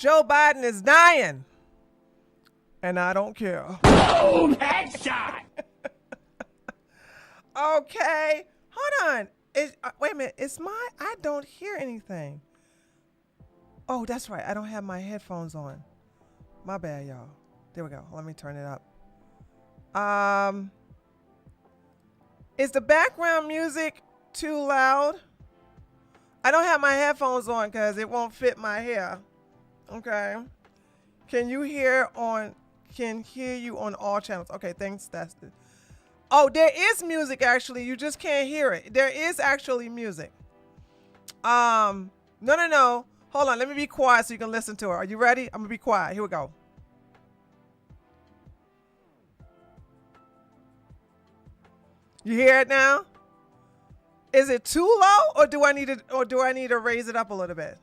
Joe Biden is dying. And I don't care. Boom! Headshot! Okay. Hold on. Wait a minute. I don't hear anything. Oh, that's right. I don't have my headphones on. My bad, y'all. There we go. Let me turn it up. Is the background music too loud? I don't have my headphones on because it won't fit my hair. Okay. Can hear you on all channels. Okay, thanks. Oh, there is music actually. You just can't hear it. There is actually music. No. Hold on. Let me be quiet so you can listen to her. Are you ready? I'm gonna be quiet. Here we go. You hear it now? Is it too low, or do I need to raise it up a little bit?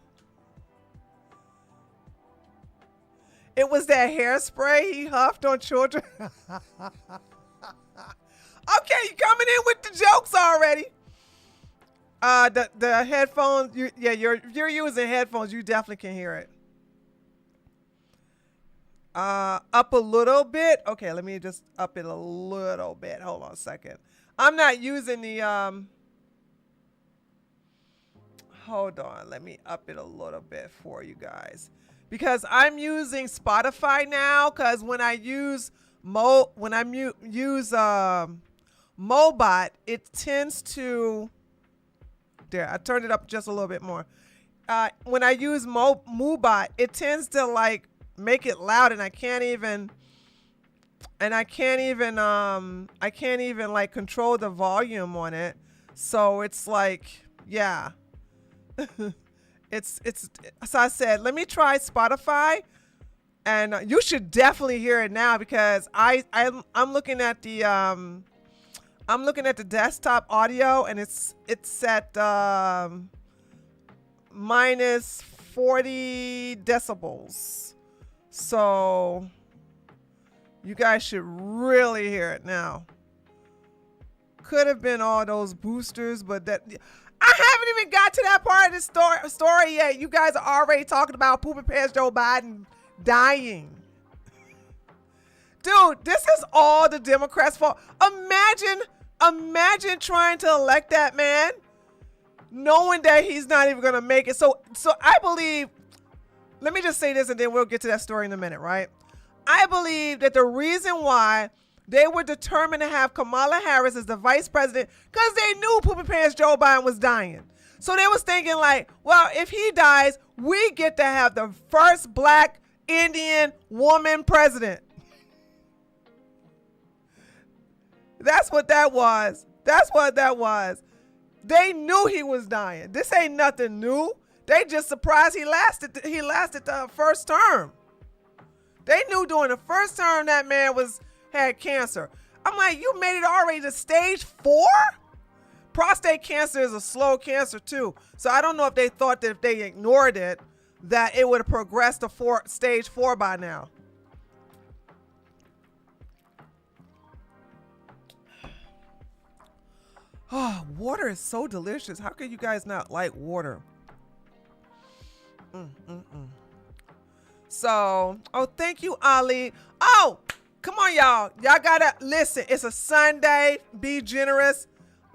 It was that hairspray he huffed on children. Okay, you coming in with the jokes already. The headphones, you're using headphones, you definitely can hear it. Up a little bit. Okay, let me just up it a little bit. Hold on a second. I'm not using the hold on, let me up it a little bit for you guys. Because I'm using Spotify now, because when I use Mobot, it tends to, there, I turned it up just a little bit more. When I use Mobot, it tends to like make it loud, and I can't even like control the volume on it. So it's like, yeah. it's so I said, let me try Spotify, and you should definitely hear it now, because I'm looking at the desktop audio, and it's at minus 40 decibels. So you guys should really hear it now. Could have been all those boosters, but that I haven't even got to that part of the story yet. You guys are already talking about Poopy Pants Joe Biden dying. Dude, this is all the Democrats' fault. Imagine trying to elect that man, knowing that he's not even going to make it. So I believe, let me just say this and then we'll get to that story in a minute, right? I believe that the reason why they were determined to have Kamala Harris as the vice president, because they knew Poopy Pants Joe Biden was dying. So they was thinking like, well, if he dies, we get to have the first black Indian woman president. That's what that was. They knew he was dying. This ain't nothing new. They just surprised he lasted the first term. They knew during the first term that man had cancer. I'm like, you made it already to stage 4? Prostate cancer is a slow cancer too. So I don't know if they thought that if they ignored it, that it would have progressed to stage 4 by now. Oh, water is so delicious. How could you guys not like water? So, oh, thank you, Ali. Oh, come on, y'all. Y'all gotta listen. It's a Sunday. Be generous.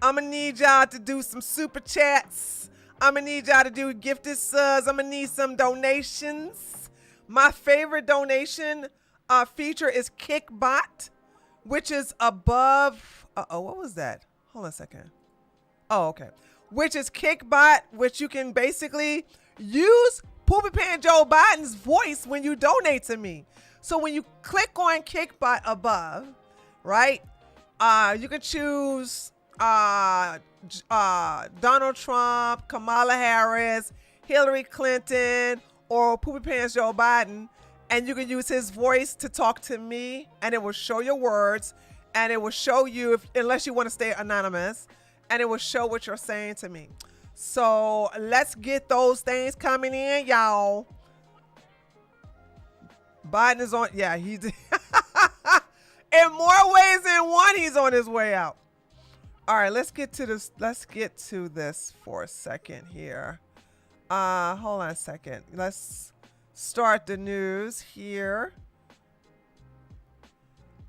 I'm gonna need y'all to do some super chats. I'm gonna need y'all to do gifted subs. I'm gonna need some donations. My favorite donation feature is Kickbot, which is above. What was that? Hold on a second. Oh, okay. Which is Kickbot, which you can basically use Poopy Pants Joe Biden's voice when you donate to me. So when you click on Kickbot above, right, you can choose Donald Trump, Kamala Harris, Hillary Clinton, or Poopy Pants Joe Biden, and you can use his voice to talk to me, and it will show your words, and it will show you, unless you want to stay anonymous, and it will show what you're saying to me. So let's get those things coming in, y'all. Biden is on, yeah, he's in more ways than one, he's on his way out. All right, let's get to this. Let's get to this for a second here. Hold on a second. Let's start the news here.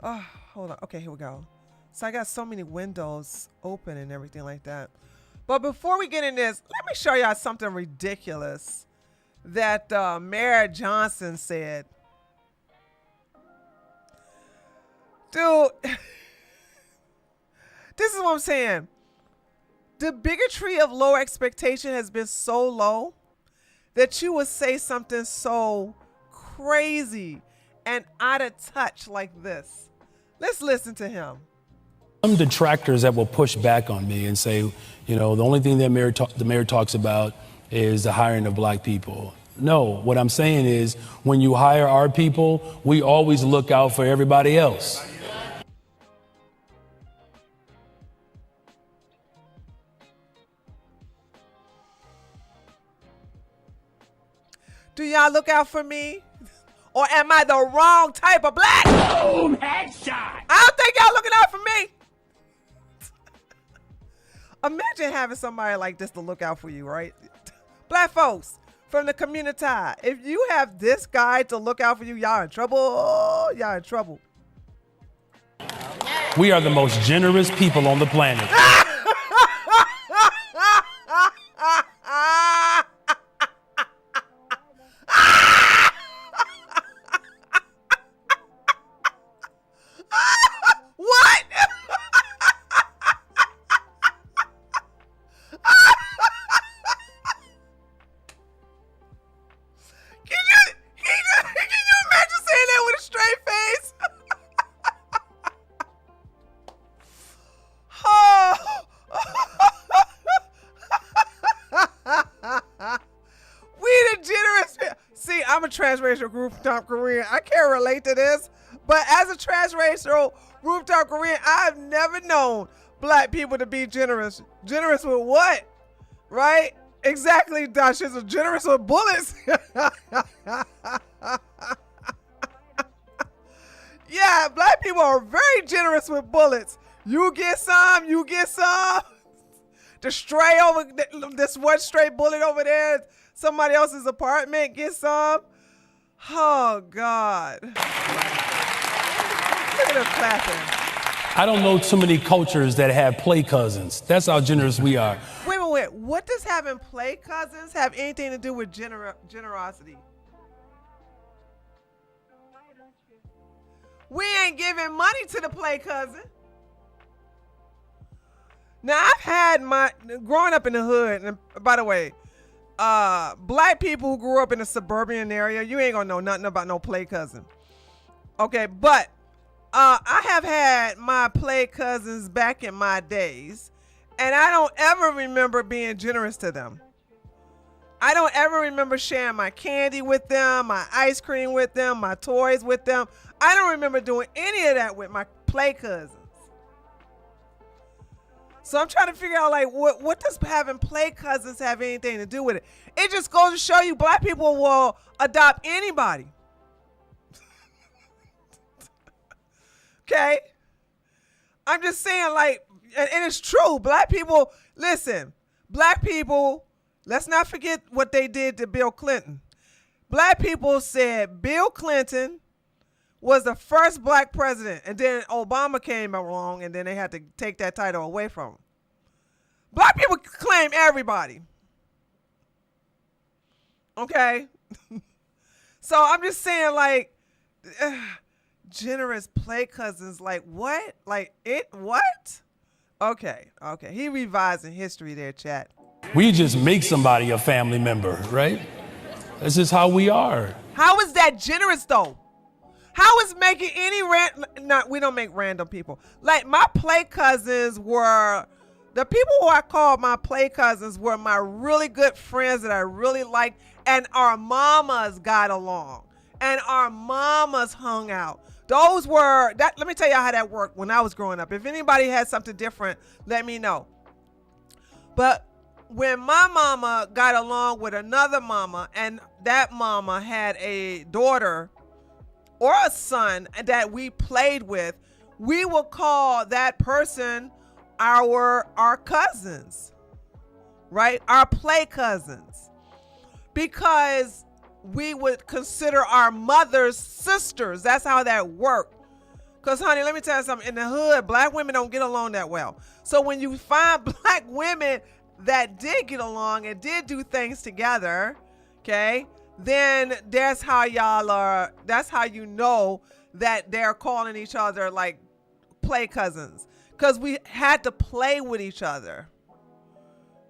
Oh, hold on. Okay, here we go. So I got so many windows open and everything like that. But before we get in this, let me show y'all something ridiculous that Mayor Johnson said. Dude, this is what I'm saying. The bigotry of low expectation has been so low that you would say something so crazy and out of touch like this. Let's listen to him. Some detractors that will push back on me and say, you know, the only thing that the mayor talks about is the hiring of black people. No, what I'm saying is when you hire our people, we always look out for everybody else. Do y'all look out for me? Or am I the wrong type of black? Boom! Headshot! I don't think y'all looking out for me. Imagine having somebody like this to look out for you, right? Black folks from the community. If you have this guy to look out for you, y'all in trouble. Y'all in trouble. We are the most generous people on the planet. What? Can you imagine saying that with a straight face? Oh. We the generous. See, I'm a transracial rooftop Korean. I can't relate to this, but as a transracial rooftop Korean, I've never known black people to be generous. Generous with what? Right? Exactly, Dash. Is generous with bullets. Yeah, black people are very generous with bullets. You get some, you get some. The stray over this one stray bullet over there, somebody else's apartment, get some. Oh God. Look at them clapping. I don't know too many cultures that have play cousins. That's how generous we are. Wait. What does having play cousins have anything to do with generosity? We ain't giving money to the play cousin. Now I've had growing up in the hood, and by the way, black people who grew up in a suburban area, you ain't gonna know nothing about no play cousin. Okay, but I have had my play cousins back in my days, and I don't ever remember being generous to them. I don't ever remember sharing my candy with them, my ice cream with them, my toys with them. I don't remember doing any of that with my play cousins. So I'm trying to figure out, like, what does having play cousins have anything to do with it? It just goes to show you black people will adopt anybody. Okay? I'm just saying, like, and it's true. Black people, listen, black people, let's not forget what they did to Bill Clinton. Black people said Bill Clinton was the first black president, and then Obama came along, and then they had to take that title away from him. Black people claim everybody. Okay? So I'm just saying, like, generous play cousins, like, what? Like, what? Okay. He revising history there, chat. We just make somebody a family member, right? That's just how we are. How is that generous, though? How is making any we don't make random people. Like, my play cousins were, the people who I called my play cousins were my really good friends that I really liked, and our mamas got along, and our mamas hung out. Those were, let me tell you how that worked when I was growing up. If anybody had something different, let me know. But when my mama got along with another mama, and that mama had a daughter or a son that we played with, we would call that person our cousins, right? Our play cousins. Because we would consider our mothers sisters. That's how that worked. Because, honey, let me tell you something. In the hood, black women don't get along that well. So when you find black women that did get along and did do things together, okay, then that's how y'all are, that's how you know that they're calling each other like play cousins. Because we had to play with each other.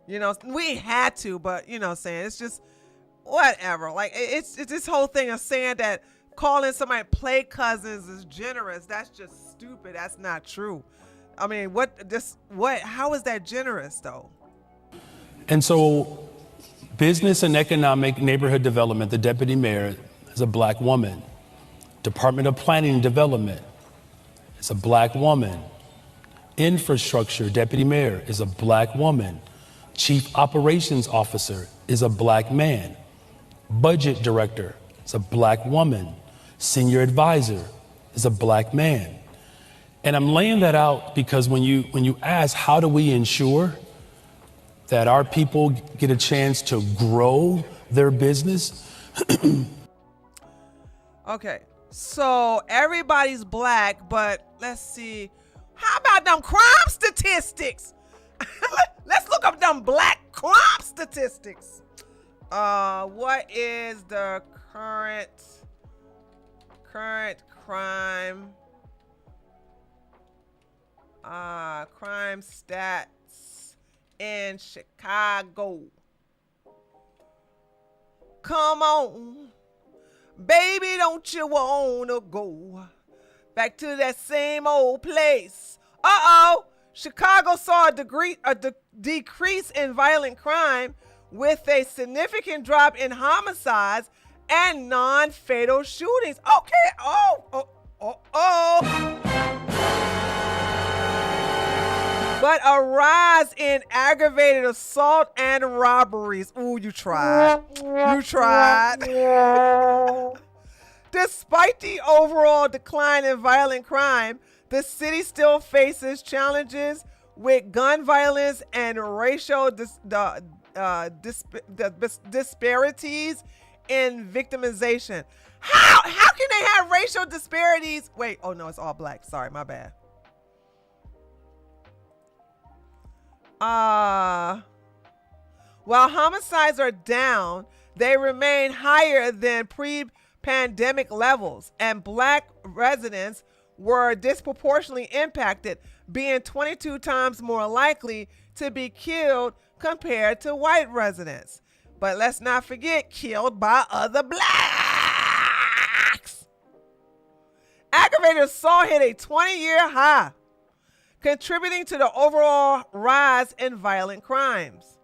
You know, we had to, but you know what I'm saying? It's just whatever. Like, it's this whole thing of saying that calling somebody play cousins is generous. That's just stupid. That's not true. I mean, how is that generous though? And so business and economic neighborhood development, the deputy mayor is a black woman. Department of Planning and Development is a black woman. Infrastructure deputy mayor is a black woman. Chief operations officer is a black man. Budget director is a black woman. Senior advisor is a black man. And I'm laying that out because when you ask, how do we ensure that our people get a chance to grow their business? Okay, so everybody's black, but let's see. How about them crime statistics? Let's look up them black crime statistics. What is the current crime crime stats in Chicago? Come on, baby, don't you wanna go back to that same old place? Chicago saw a decrease in violent crime with a significant drop in homicides and non-fatal shootings. Okay, but a rise in aggravated assault and robberies. Ooh, you tried. You tried. Despite the overall decline in violent crime, the city still faces challenges with gun violence and racial disparities in victimization. How can they have racial disparities? Wait, oh no, it's all black. Sorry, my bad. While homicides are down, they remain higher than pre-pandemic levels, and black residents were disproportionately impacted, being 22 times more likely to be killed compared to white residents. But let's not forget, killed by other blacks. Aggravated assault hit a 20-year high, contributing to the overall rise in violent crimes.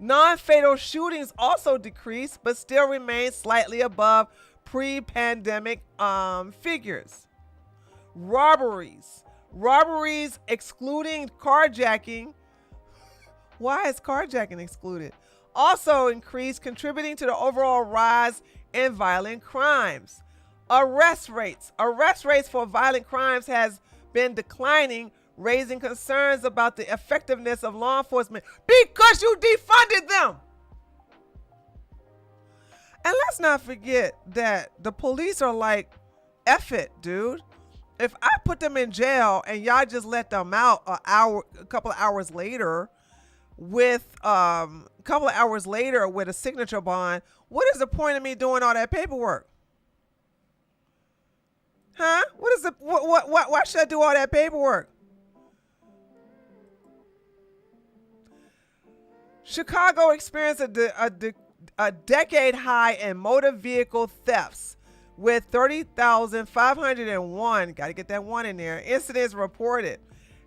Non-fatal shootings also decreased, but still remain slightly above pre-pandemic figures. Robberies excluding carjacking. Why is carjacking excluded? Also increased, contributing to the overall rise in violent crimes. Arrest rates for violent crimes has been declining, raising concerns about the effectiveness of law enforcement because you defunded them. And let's not forget that the police are like, F it, dude. If I put them in jail and y'all just let them out a couple of hours later with a signature bond, what is the point of me doing all that paperwork? Huh? Why should I do all that paperwork? Chicago experienced a decade high in motor vehicle thefts, with 30,501, got to get that one in there, incidents reported.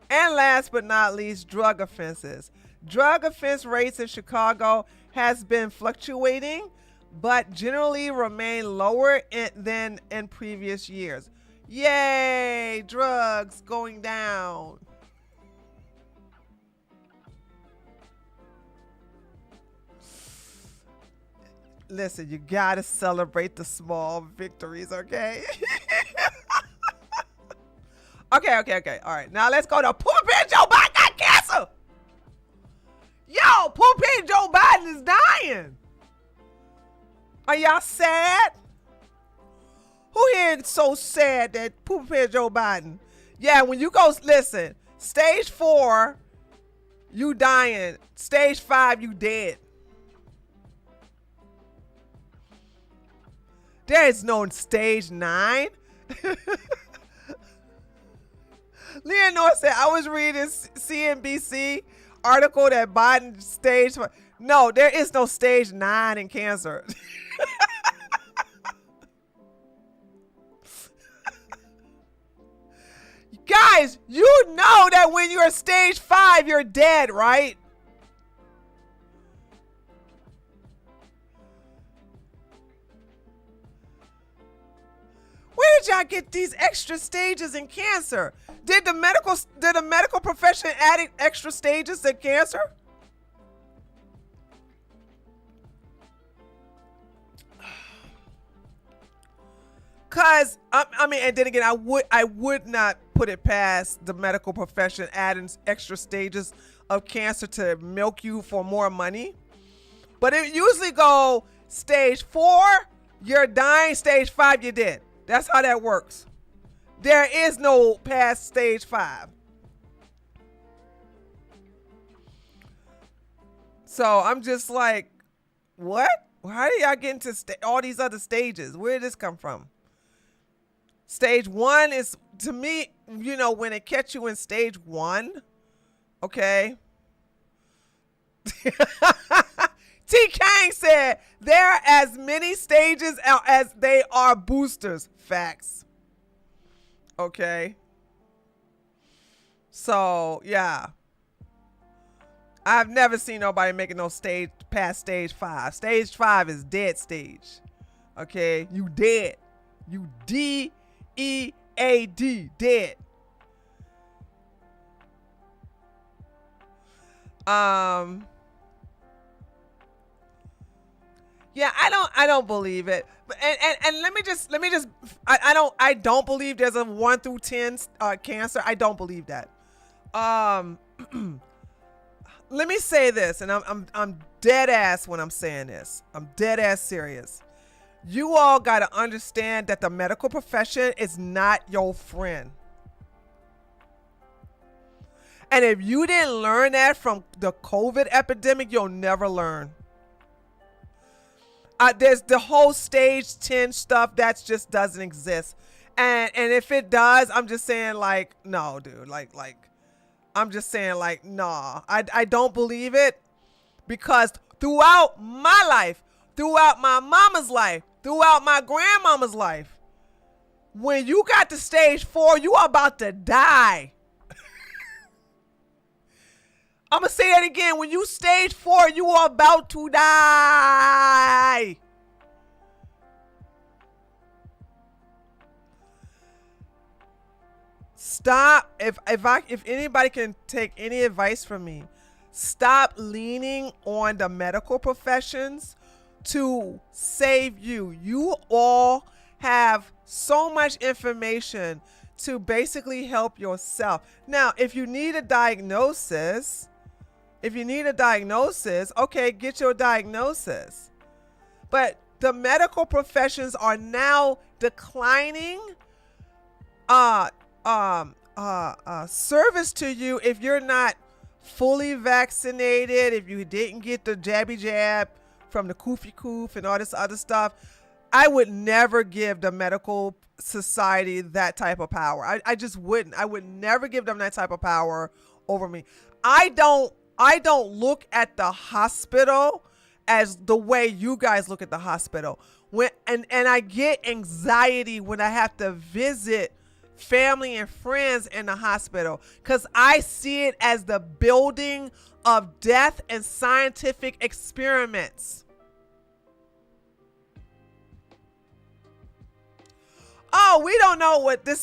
And last but not least, drug offenses. Drug offense rates in Chicago has been fluctuating, but generally remain lower than in previous years. Yay, drugs going down. Listen, you gotta celebrate the small victories, okay? Okay. All right, now let's go to Poopin' Joe Biden got cancer. Yo, Poopin' Joe Biden is dying. Are y'all sad? Who here is so sad that poop here Joe Biden? Yeah, when you go, listen, stage 4, you dying. Stage 5, you dead. There is no stage 9. Leonore said, I was reading CNBC article that Biden stage. No, there is no stage 9 in cancer. Guys, you know that when you're stage 5, you're dead, right? Where did y'all get these extra stages in cancer? Did the medical profession add extra stages to cancer? Cause I mean, and then again, I would not put it past the medical profession adding extra stages of cancer to milk you for more money. But it usually go stage 4, you're dying, stage 5, you're dead. That's how that works. There is no past stage 5. So I'm just like, what? How do y'all get into all these other stages? Where did this come from? Stage 1 is, to me, you know, when it catch you in stage 1, okay. T. Kang said, there are as many stages as they are boosters. Facts. Okay. So, yeah. I've never seen nobody making no stage past stage 5. Stage 5 is dead stage. Okay? You dead. You D-E-A-D. Dead. Yeah, I don't believe it. And let me just I don't believe there's a 1 through 10 cancer. I don't believe that. Let me say this, and I'm dead ass when I'm saying this. I'm dead ass serious. You all got to understand that the medical profession is not your friend. And if you didn't learn that from the COVID epidemic, you'll never learn. There's the whole stage 10 stuff that just doesn't exist. And if it does, I'm just saying like, no, dude, like, I'm just saying like, nah, I don't believe it, because throughout my life, throughout my mama's life, throughout my grandmama's life, when you got to stage 4, you are about to die. I'm going to say that again. When you stage 4, you are about to die. Stop. If anybody can take any advice from me, stop leaning on the medical professions to save you. You all have so much information to basically help yourself. Now, if you need a diagnosis, okay, get your diagnosis. But the medical professions are now declining service to you if you're not fully vaccinated, if you didn't get the jabby jab from the koofy coof and all this other stuff. I would never give the medical society that type of power. I just wouldn't. I would never give them that type of power over me. I don't look at the hospital as the way you guys look at the hospital. And I get anxiety when I have to visit family and friends in the hospital, because I see it as the building of death and scientific experiments. Oh, we don't know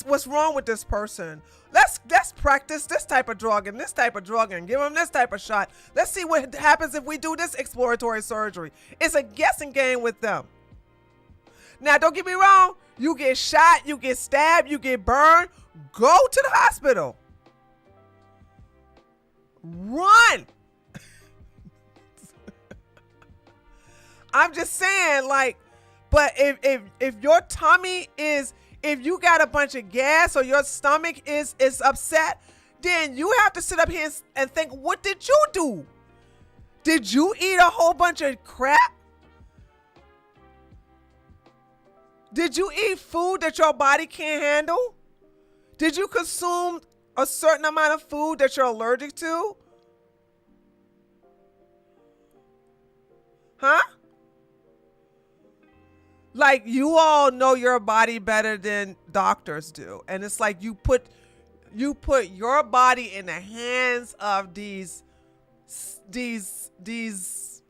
what's wrong with this person. Let's practice this type of drug and this type of drug and give them this type of shot. Let's see what happens if we do this exploratory surgery. It's a guessing game with them. Now, don't get me wrong. You get shot, you get stabbed, you get burned. Go to the hospital. Run. I'm just saying, like, But if your tummy is, if you got a bunch of gas or your stomach is upset, then you have to sit up here and think, what did you do? Did you eat a whole bunch of crap? Did you eat food that your body can't handle? Did you consume a certain amount of food that you're allergic to? Huh? Like, you all know your body better than doctors do. And it's like you put your body in the hands of these,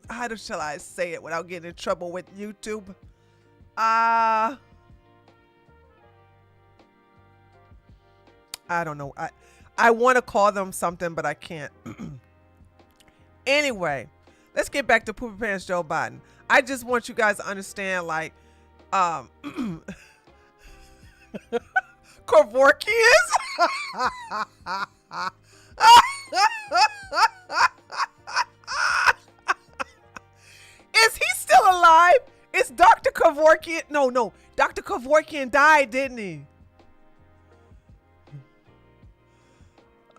how shall I say it without getting in trouble with YouTube? I don't know. I want to call them something, but I can't. Anyway, let's get back to Poopy Pants Joe Biden. I just want you guys to understand, like, Kevorkians. Is he still alive? Is Dr. Kevorkian? No. Dr. Kevorkian died, didn't he?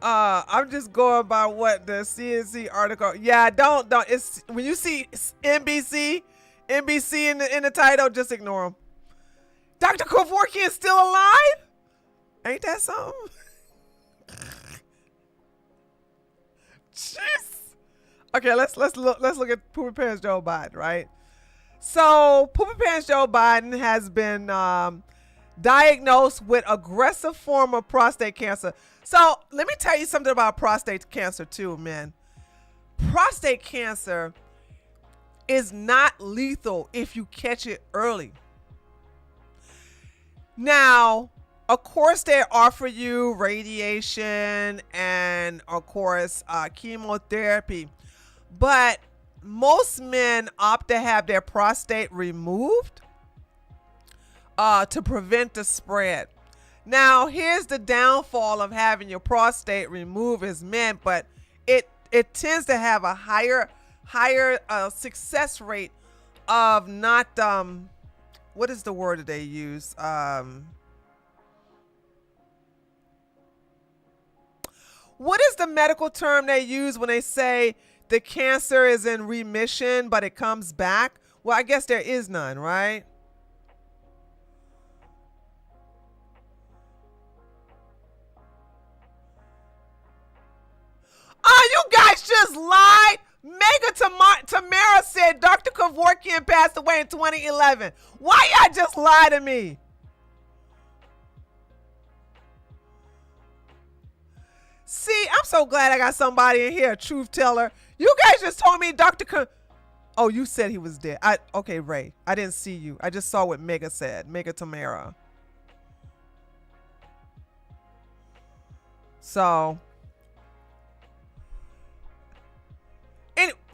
I'm just going by what the CNC article. Yeah, don't. It's when you see NBC in the title, just ignore them. Dr. Kevorkian is still alive? Ain't that something? Jeez. Okay, let's look at Poopy Pants Joe Biden, right? So Poopy Pants Joe Biden has been diagnosed with aggressive form of prostate cancer. So let me tell you something about prostate cancer too, man. Prostate cancer is not lethal if you catch it early. Now, of course, they offer you radiation and, of course, chemotherapy. But most men opt to have their prostate removed to prevent the spread. Now, here's the downfall of having your prostate removed as men, but it tends to have a higher success rate of not what is the word that they use? What is the medical term they use when they say the cancer is in remission, but it comes back? Well, I guess there is none, right? Oh, you guys just lied. Mega Tamara said Dr. Kevorkian passed away in 2011. Why y'all just lie to me? See, I'm so glad I got somebody in here, a truth teller. You guys just told me Oh, you said he was dead. Okay, Ray. I didn't see you. I just saw what Mega said. Mega Tamara. So,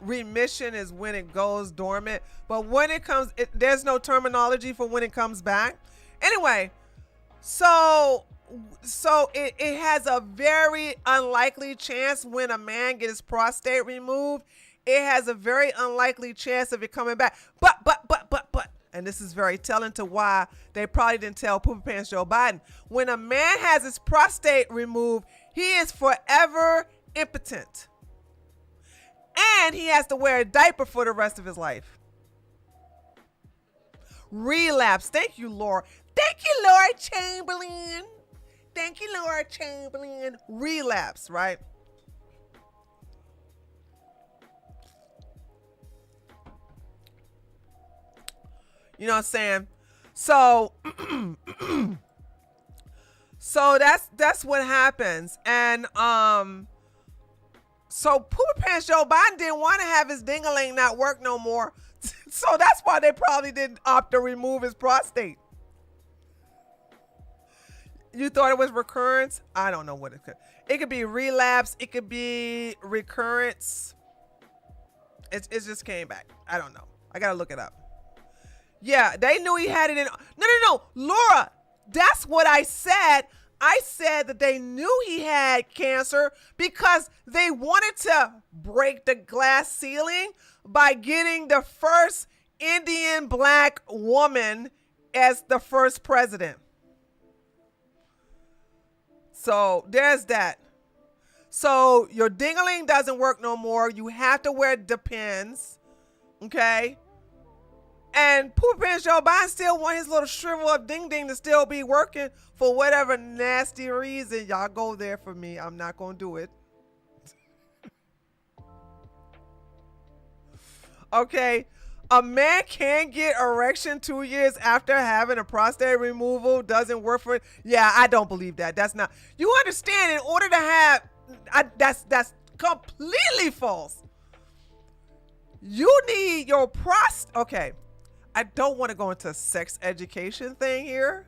remission is when it goes dormant, but when it comes, there's no terminology for when it comes back. Anyway, so it has a very unlikely chance when a man gets his prostate removed. It has a very unlikely chance of it coming back. But, and this is very telling to why they probably didn't tell Poopy Pants Joe Biden. When a man has his prostate removed, he is forever impotent. And he has to wear a diaper for the rest of his life. Relapse. Thank you, Laura. Thank you, Laura Chamberlain. Thank you, Laura Chamberlain. Relapse, right? You know what I'm saying? So, so that's what happens. And so Poopy Pants Joe Biden didn't want to have his ding-a-ling not work no more. So that's why they probably didn't opt to remove his prostate. You thought it was recurrence? I don't know what it could. It could be relapse. It could be recurrence. It just came back. I don't know. I got to look it up. Yeah, they knew he had it in. No. Laura, that's what I said. I said that they knew he had cancer because they wanted to break the glass ceiling by getting the first Indian black woman as the first president. So there's that. So your ding-a-ling doesn't work no more. You have to wear Depends, okay? And Poopy Pants Joe Biden still want his little shrivel up ding-ding to still be working for whatever nasty reason. Y'all go there for me. I'm not going to do it. Okay. A man can get erection 2 years after having a prostate removal. Doesn't work for it. Yeah, I don't believe that. That's not. You understand? In order to have, that's completely false. You need your prostate. Okay, I don't want to go into a sex education thing here,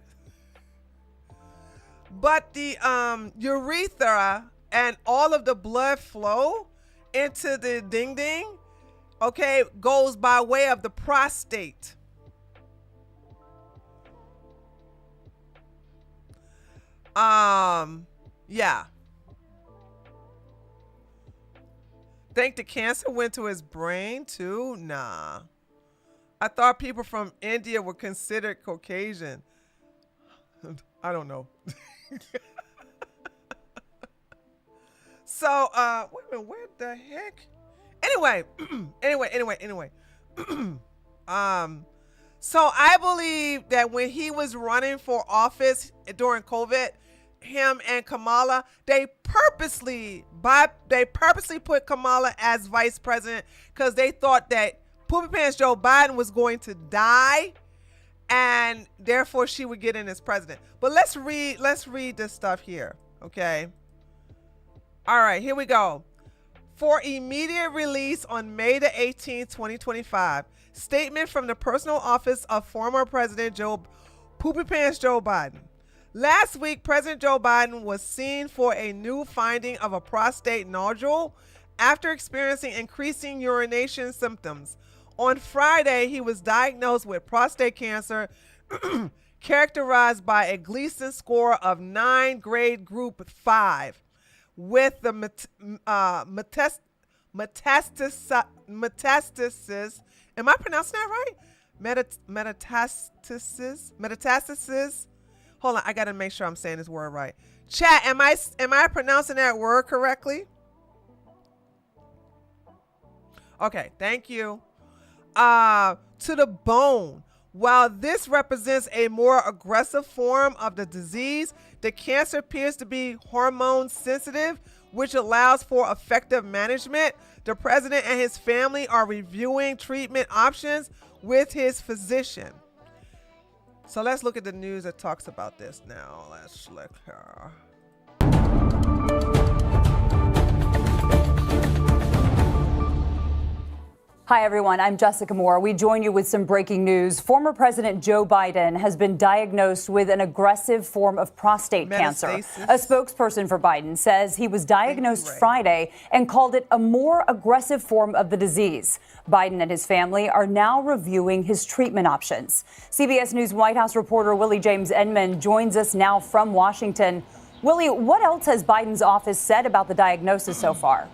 but the urethra and all of the blood flow into the ding ding, okay, goes by way of the prostate. Yeah. Think the cancer went to his brain too? Nah. I thought people from India were considered Caucasian. I don't know. So, wait a minute, where the heck? Anyway, anyway. So I believe that when he was running for office during COVID, him and Kamala, they purposely put Kamala as vice president because they thought that Poopy Pants Joe Biden was going to die, and therefore she would get in as president. But let's read this stuff here, okay? All right, here we go. For immediate release on May the 18th, 2025, statement from the personal office of former President Poopy Pants Joe Biden. Last week, President Joe Biden was seen for a new finding of a prostate nodule after experiencing increasing urination symptoms. On Friday, he was diagnosed with prostate cancer characterized by a Gleason score of 9, grade group 5, with the metastasis. Am I pronouncing that right? Metastasis. Hold on, I gotta make sure I'm saying this word right. Chat, am I pronouncing that word correctly? Okay, thank you. To the bone. While this represents a more aggressive form of the disease, the cancer appears to be hormone sensitive, which allows for effective management. The president and his family are reviewing treatment options with his physician. So let's look at the news that talks about this now. Let's look here. Hi, everyone. I'm Jessica Moore. We join you with some breaking news. Former President Joe Biden has been diagnosed with an aggressive form of prostate cancer. A spokesperson for Biden says he was diagnosed Friday and called it a more aggressive form of the disease. Biden and his family are now reviewing his treatment options. CBS News White House reporter Willie James Edmond joins us now from Washington. Willie, what else has Biden's office said about the diagnosis so far?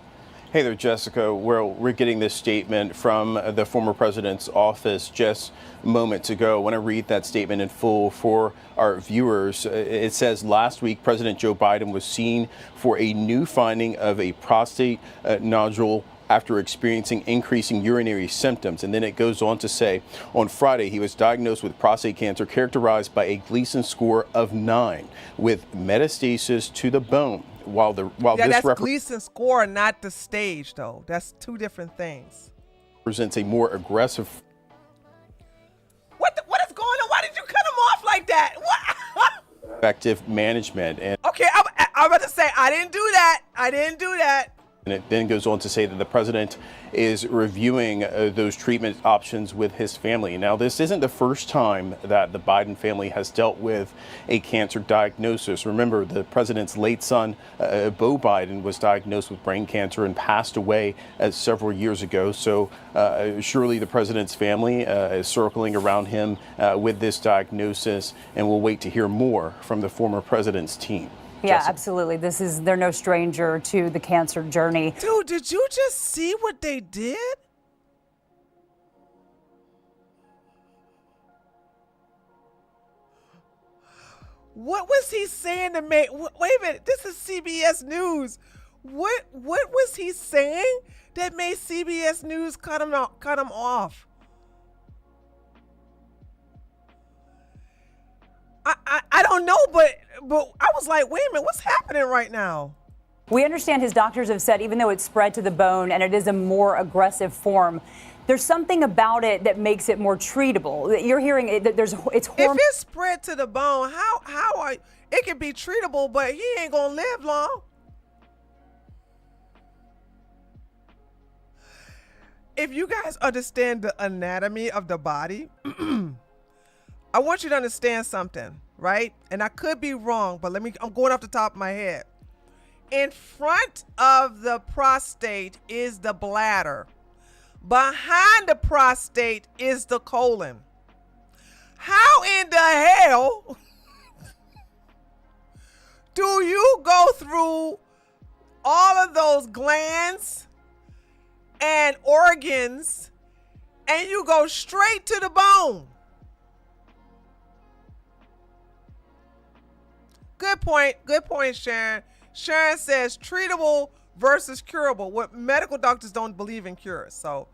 Hey there, Jessica. We're getting this statement from the former president's office just moments ago. I want to read that statement in full for our viewers. It says, last week, President Joe Biden was seen for a new finding of a prostate nodule after experiencing increasing urinary symptoms. And then it goes on to say, on Friday, he was diagnosed with prostate cancer characterized by a Gleason score of 9 with metastasis to the bone. That's Gleason score, not the stage, though. That's two different things. Presents a more aggressive. What is going on? Why did you cut him off like that? What? Effective management. And okay, I'm about to say I didn't do that. And it then goes on to say that the president is reviewing those treatment options with his family. Now, this isn't the first time that the Biden family has dealt with a cancer diagnosis. Remember, the president's late son, Beau Biden, was diagnosed with brain cancer and passed away several years ago. So surely the president's family is circling around him with this diagnosis, and we'll wait to hear more from the former president's team. Yeah, Jessica. absolutely. They're no stranger to the cancer journey. Dude, did you just see what they did? What was he saying to make? Wait a minute. This is CBS News. What was he saying that made CBS News cut him off? I don't know, but I was like, wait a minute, what's happening right now? We understand his doctors have said even though it's spread to the bone and it is a more aggressive form, there's something about it that makes it more treatable. You're hearing it, that it's if it's spread to the bone, it can be treatable, but he ain't gonna live long. If you guys understand the anatomy of the body, I want you to understand something, right? And I could be wrong, but I'm going off the top of my head. In front of the prostate is the bladder. Behind the prostate is the colon. How in the hell do you go through all of those glands and organs and you go straight to the bone? Good point, Sharon. Sharon says treatable versus curable. What medical doctors don't believe in cures. So,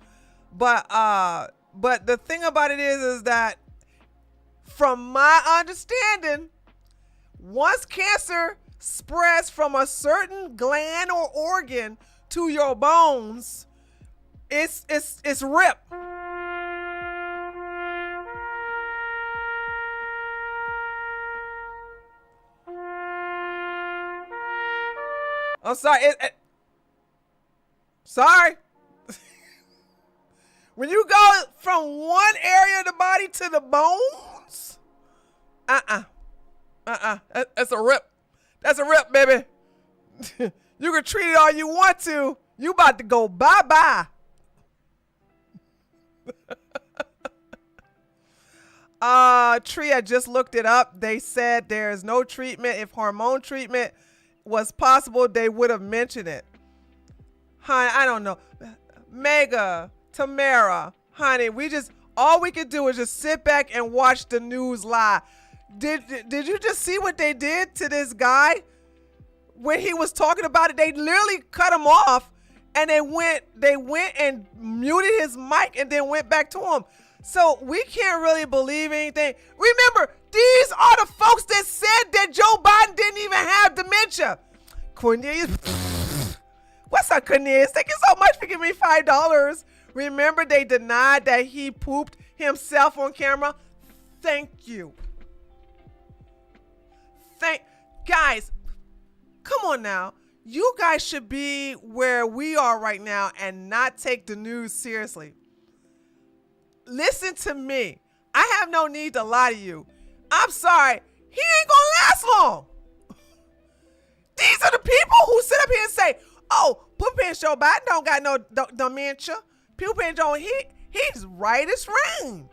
but the thing about it is that from my understanding, once cancer spreads from a certain gland or organ to your bones, it's rip. I'm sorry. Sorry. When you go from one area of the body to the bones, that's a rip. That's a rip, baby. You can treat it all you want to. You about to go bye-bye. Tree, I just looked it up. They said there is no treatment. If hormone treatment was possible, they would have mentioned it. Honey, I don't know. Mega, Tamara, honey, all we could do is just sit back and watch the news lie. Did you just see what they did to this guy? When he was talking about it, they literally cut him off and they went and muted his mic and then went back to him. So we can't really believe anything. Remember, these are the folks that said that Joe Biden didn't even have dementia. Cornelius, what's up, Cornelius? Thank you so much for giving me $5. Remember, they denied that he pooped himself on camera. Thank you. Guys, come on now. You guys should be where we are right now and not take the news seriously. Listen to me. I have no need to lie to you. I'm sorry. He ain't gonna last long. These are the people who sit up here and say, oh, Poop Pants Joe Biden don't got no dementia. Poop Pants Joe, he's right as rain.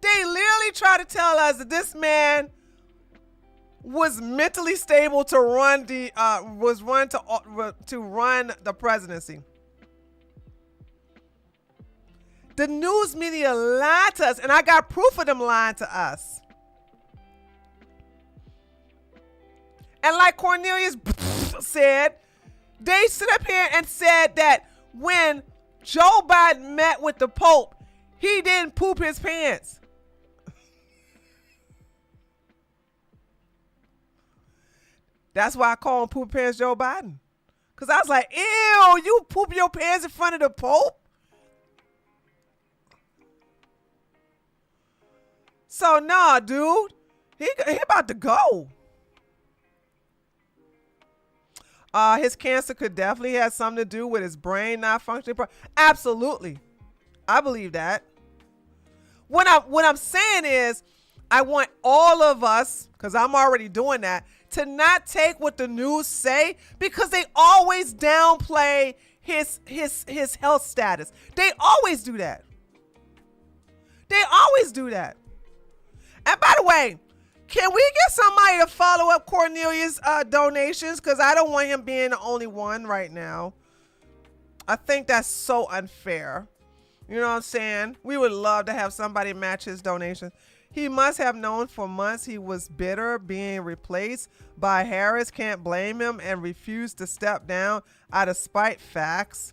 They literally try to tell us that this man was mentally stable to run the presidency. The news media lied to us, and I got proof of them lying to us. And like Cornelius said, they sit up here and said that when Joe Biden met with the Pope, he didn't poop his pants. That's why I call him Poop Pants Joe Biden. Because I was like, ew, you poop your pants in front of the Pope? So, nah, dude. He about to go. His cancer could definitely have something to do with his brain not functioning. Absolutely. I believe that. What I'm saying is, I want all of us, because I'm already doing that, to not take what the news say, because they always downplay his health status. They always do that. They always do that. And by the way, can we get somebody to follow up Cornelius' donations? Because I don't want him being the only one right now. I think that's so unfair. You know what I'm saying? We would love to have somebody match his donations. He must have known for months he was bitter being replaced by Harris. Can't blame him, and refused to step down out of spite. Facts.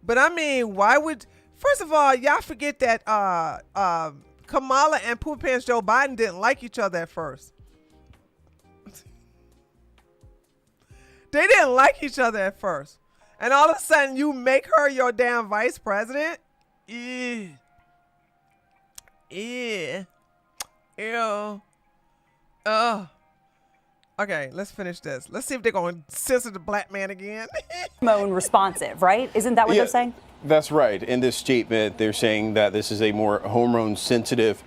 But I mean, why would... First of all, y'all forget that Kamala and Poop Pants Joe Biden didn't like each other at first. They didn't like each other at first. And all of a sudden, you make her your damn vice president? Ew. Ew. Ew. Ugh. Okay, let's finish this. Let's see if they're going to censor the black man again. Hormone responsive, right? Isn't that what they're saying? That's right. In this statement, they're saying that this is a more hormone-sensitive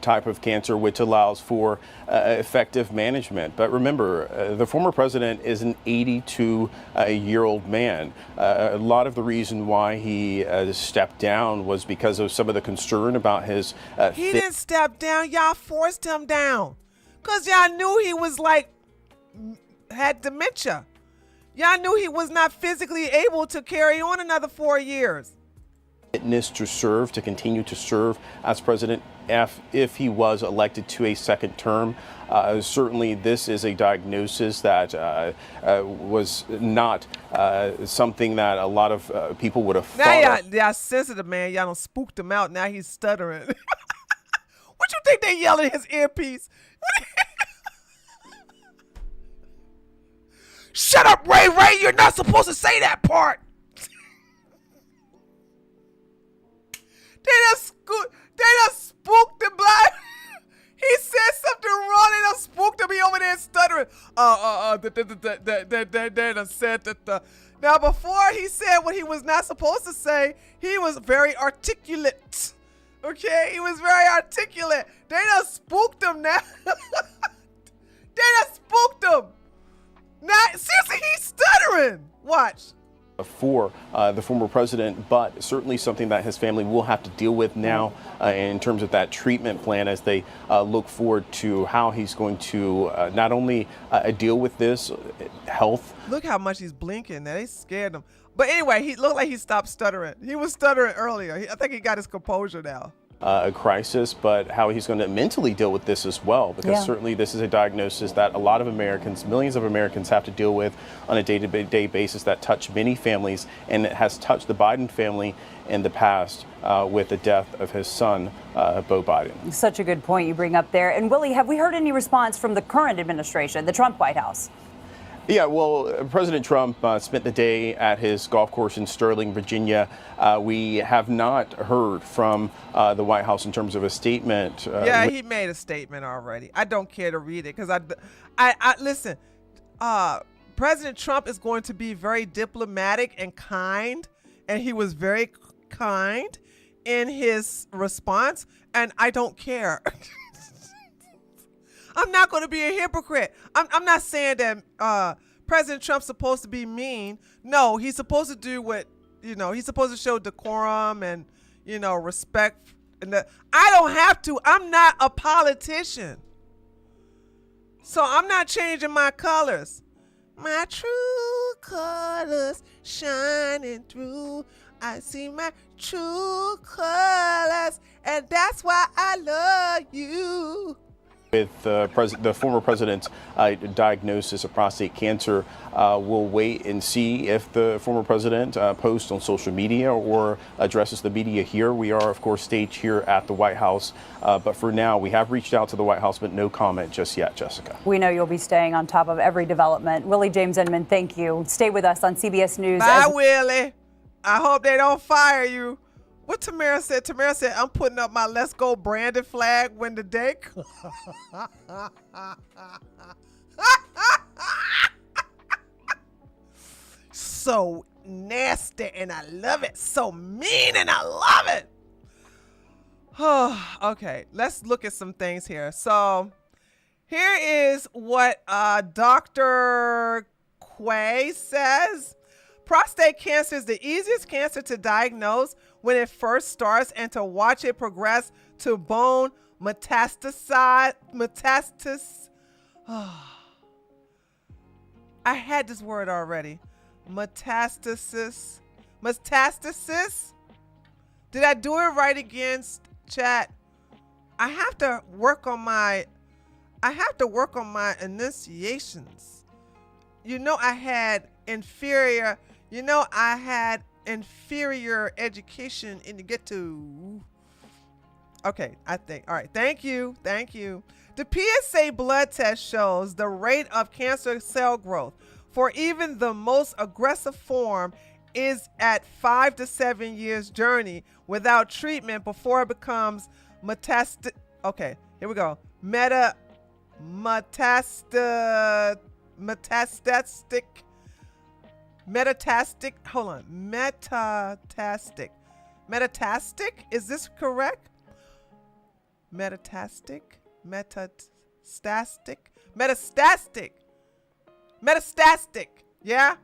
type of cancer, which allows for effective management. But remember, the former president is an 82-year-old man. A lot of the reason why he stepped down was because of some of the concern about his... He didn't step down. Y'all forced him down. Because y'all knew he was had dementia. Y'all knew he was not physically able to carry on another 4 years. Fitness to continue to serve as president if he was elected to a second term. Certainly, this is a diagnosis that was not something that a lot of people would have thought. Now y'all sensitive, man. Y'all done spooked him out. Now he's stuttering. What you think they yelling in his earpiece? Shut up, Ray Ray. You're not supposed to say that part. They done spooked the black. He said something wrong. They done spooked him. He over there stuttering. They done said that. Now, before he said what he was not supposed to say, he was very articulate. Okay? He was very articulate. They done spooked him now. They done spooked him. Now, seriously, he's stuttering. Watch. For the former president, but certainly something that his family will have to deal with now in terms of that treatment plan as they look forward to how he's going to not only deal with this health. Look how much he's blinking. Now, they scared him. But anyway, he looked like he stopped stuttering. He was stuttering earlier. I think he got his composure now. A crisis, but how he's going to mentally deal with this as well, because certainly this is a diagnosis that a lot of Americans, millions of Americans, have to deal with on a day-to-day basis that touch many families, and it has touched the Biden family in the past with the death of his son, Beau Biden. Such a good point you bring up there. And Willie, have we heard any response from the current administration, the Trump White House? Yeah, well, President Trump spent the day at his golf course in Sterling, Virginia. We have not heard from the White House in terms of a statement. Yeah, he made a statement already. I don't care to read it because I listen. President Trump is going to be very diplomatic and kind, and he was very kind in his response, and I don't care. I'm not going to be a hypocrite. I'm not saying that President Trump's supposed to be mean. No, he's supposed to do what, he's supposed to show decorum and, respect. And I don't have to. I'm not a politician. So I'm not changing my colors. My true colors shining through. I see my true colors, and that's why I love you. With the former president's diagnosis of prostate cancer, we'll wait and see if the former president posts on social media or addresses the media here. We are, of course, staged here at the White House. But for now, we have reached out to the White House, but no comment just yet, Jessica. We know you'll be staying on top of every development. Willie James Inman, thank you. Stay with us on CBS News. Bye, Willie. I hope they don't fire you. What Tamara said? Tamara said, I'm putting up my Let's Go Brandon flag when the day comes. So nasty, and I love it. So mean, and I love it. Okay, let's look at some things here. So here is what Dr. Quay says. Prostate cancer is the easiest cancer to diagnose when it first starts and to watch it progress to bone metastasis. I had this word already. Metastasis. Metastasis. Did I do it right again, chat? I have to work on my enunciations. You know I had inferior education in to get to. Okay, I think. All right, thank you. The PSA blood test shows the rate of cancer cell growth for even the most aggressive form is at 5 to 7 years journey without treatment before it becomes metastatic. Okay, here we go. Metastatic. Hold on. Metastatic. Is this correct? Metastatic. Yeah?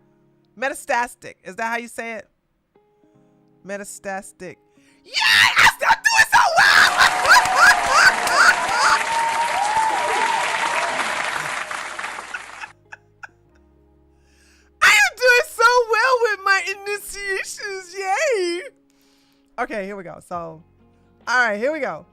Metastatic. Is that how you say it? Metastatic. Yeah! I still doing so well! I am doing so well with my initiations. Yay! Okay, here we go. So, all right, here we go.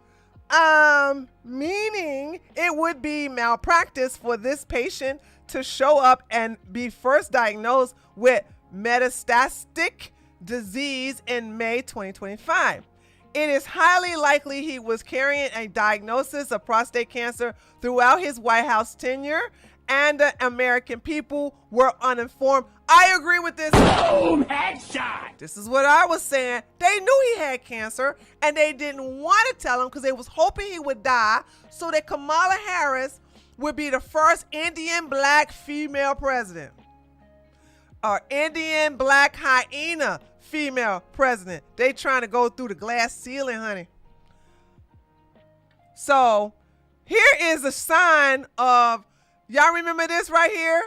Meaning it would be malpractice for this patient to show up and be first diagnosed with metastatic disease in May 2025. It is highly likely he was carrying a diagnosis of prostate cancer throughout his White House tenure, and the American people were uninformed. I agree with this. Boom! Headshot! This is what I was saying. They knew he had cancer, and they didn't want to tell him because they was hoping he would die so that Kamala Harris would be the first Indian black female president. Or Indian black hyena female president. They trying to go through the glass ceiling, honey. So here is a sign of, y'all remember this right here?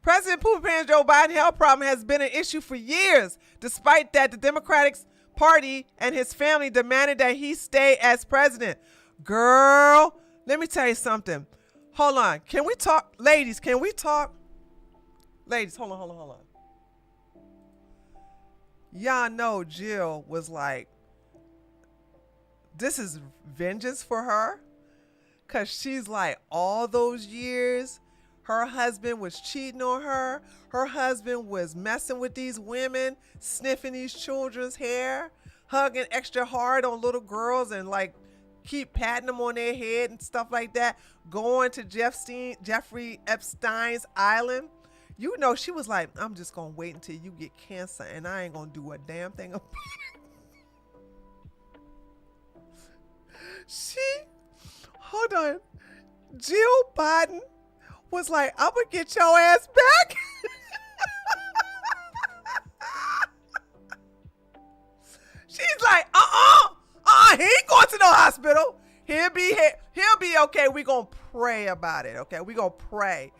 President Poopy Pants Joe Biden health problem has been an issue for years. Despite that, the Democratic Party and his family demanded that he stay as president. Girl, let me tell you something. Hold on. Can we talk? Ladies, can we talk? Ladies, hold on. Y'all know Jill was like, this is vengeance for her. Because she's like, all those years, her husband was cheating on her. Her husband was messing with these women, sniffing these children's hair, hugging extra hard on little girls and like keep patting them on their head and stuff like that, going to Jeffrey Epstein's island. You know, she was like, I'm just going to wait until you get cancer and I ain't going to do a damn thing about it. Hold on. Jill Biden was like, I'm going to get your ass back. She's like, he ain't going to no hospital. He'll be okay. We're going to pray about it. Okay. We're going to pray.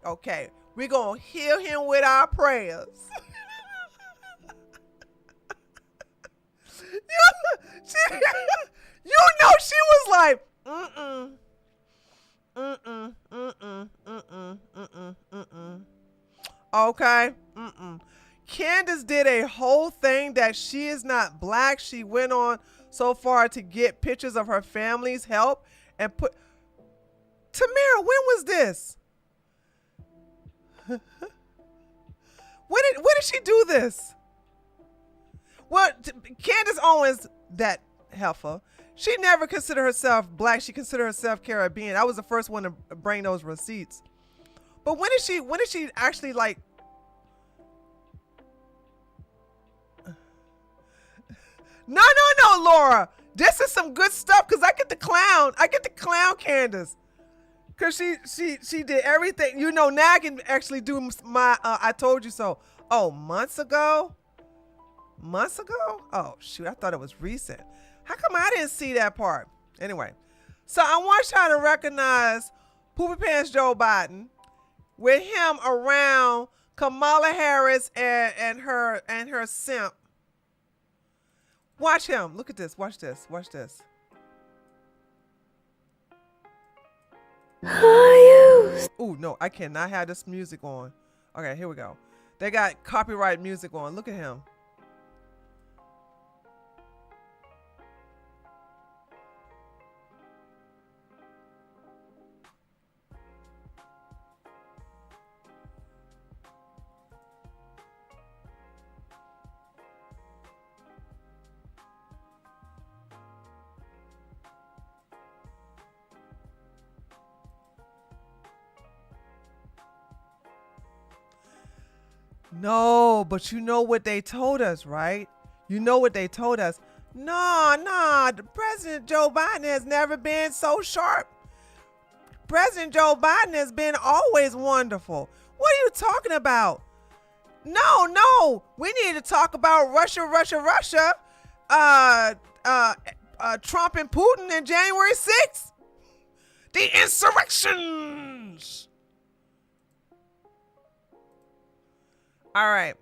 Okay. We're going to heal him with our prayers. You know, she was like, okay. Candace did a whole thing that she is not black. She went on so far to get pictures of her family's help and put. Tamara, when was this? When did she do this? Well, Candace Owens, that heifer, she never considered herself black. She considered herself Caribbean. I was the first one to bring those receipts. But when did she actually like? No, Laura. This is some good stuff because I get the clown Candace. Cause she did everything. You know, now I can actually do my I told you so. Oh, months ago? Oh shoot, I thought it was recent. How come I didn't see that part? Anyway, so I want y'all to recognize Poopy Pants Joe Biden with him around Kamala Harris and her simp. Watch him. Look at this. Watch this. Ooh, no, I cannot have this music on. Okay, here we go. They got copyright music on. Look at him. No, but you know what they told us, right? You know what they told us. No, President Joe Biden has never been so sharp. President Joe Biden has been always wonderful. What are you talking about? No, we need to talk about Russia, Trump and Putin and January 6th. The insurrections. All right.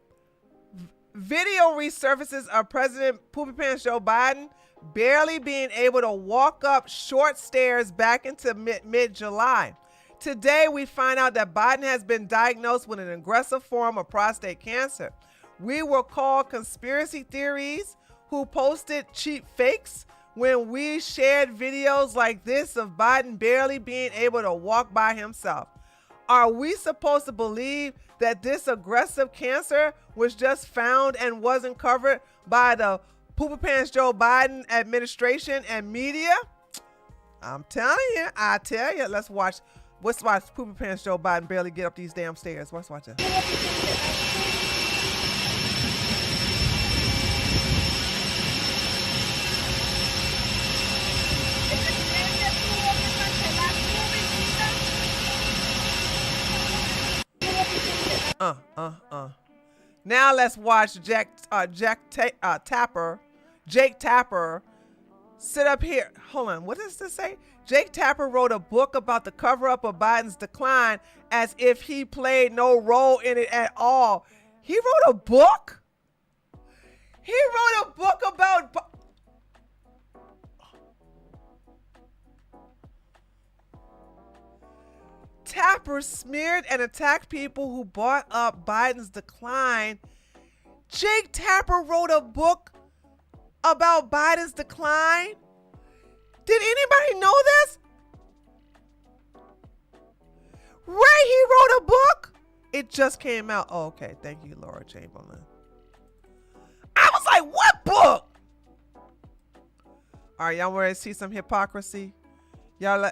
Video resurfaces of President Poopy Pants Joe Biden barely being able to walk up short stairs back into mid-July. Today, we find out that Biden has been diagnosed with an aggressive form of prostate cancer. We were called conspiracy theories who posted cheap fakes when we shared videos like this of Biden barely being able to walk by himself. Are we supposed to believe that this aggressive cancer was just found and wasn't covered by the Poopy Pants Joe Biden administration and media? I'm telling you, I tell you. Let's watch Poopy Pants Joe Biden barely get up these damn stairs. Let's watch it. Now let's watch Jake Tapper sit up here. Hold on, what does this say? Jake Tapper wrote a book about the cover-up of Biden's decline as if he played no role in it at all. He wrote a book? He wrote a book about... Tapper smeared and attacked people who brought up Biden's decline. Jake Tapper wrote a book about Biden's decline? Did anybody know this? Ray, he wrote a book? It just came out. Oh, okay. Thank you, Laura Chamberlain. I was like, what book? All right, y'all ready to see some hypocrisy? Y'all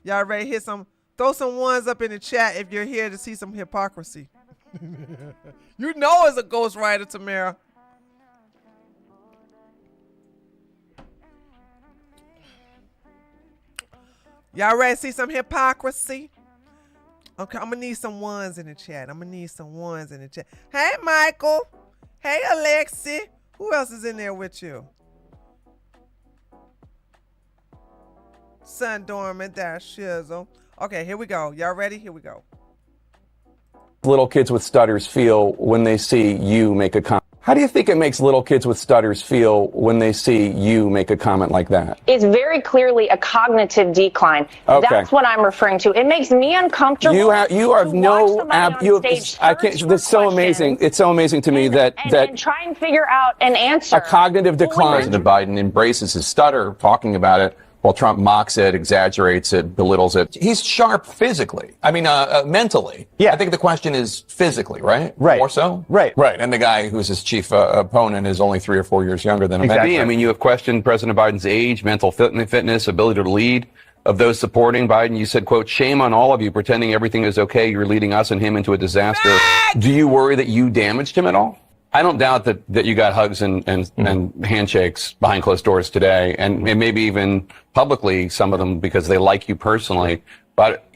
ready to hear some? Throw some ones up in the chat if you're here to see some hypocrisy. You know it's a ghostwriter, Tamara. Y'all ready to see some hypocrisy? Okay, I'm gonna need some ones in the chat. Hey, Michael. Hey, Alexi. Who else is in there with you? Sun Dormant, that's Shizzle. Okay, here we go. Y'all ready? Here we go. Little kids with stutters feel when they see you make a comment. How do you think it makes little kids with stutters feel when they see you make a comment like that? It's very clearly a cognitive decline. Okay. That's what I'm referring to. It makes me uncomfortable. You have no I can't. That's so amazing. It's so amazing to me that try and figure out an answer. A cognitive decline. President Biden embraces his stutter, talking about it, while Trump mocks it, exaggerates it, belittles it. He's sharp physically. I mean, mentally. Yeah. I think the question is physically, right? Right. More so? Right. Right. And the guy who's his chief opponent is only 3 or 4 years younger than him. Exactly. I mean, you have questioned President Biden's age, mental fitness, ability to lead. Of those supporting Biden, you said, quote, shame on all of you pretending everything is okay. You're leading us and him into a disaster. Do you worry that you damaged him at all? I don't doubt that you got hugs and handshakes behind closed doors today, and maybe even publicly, some of them because they like you personally. But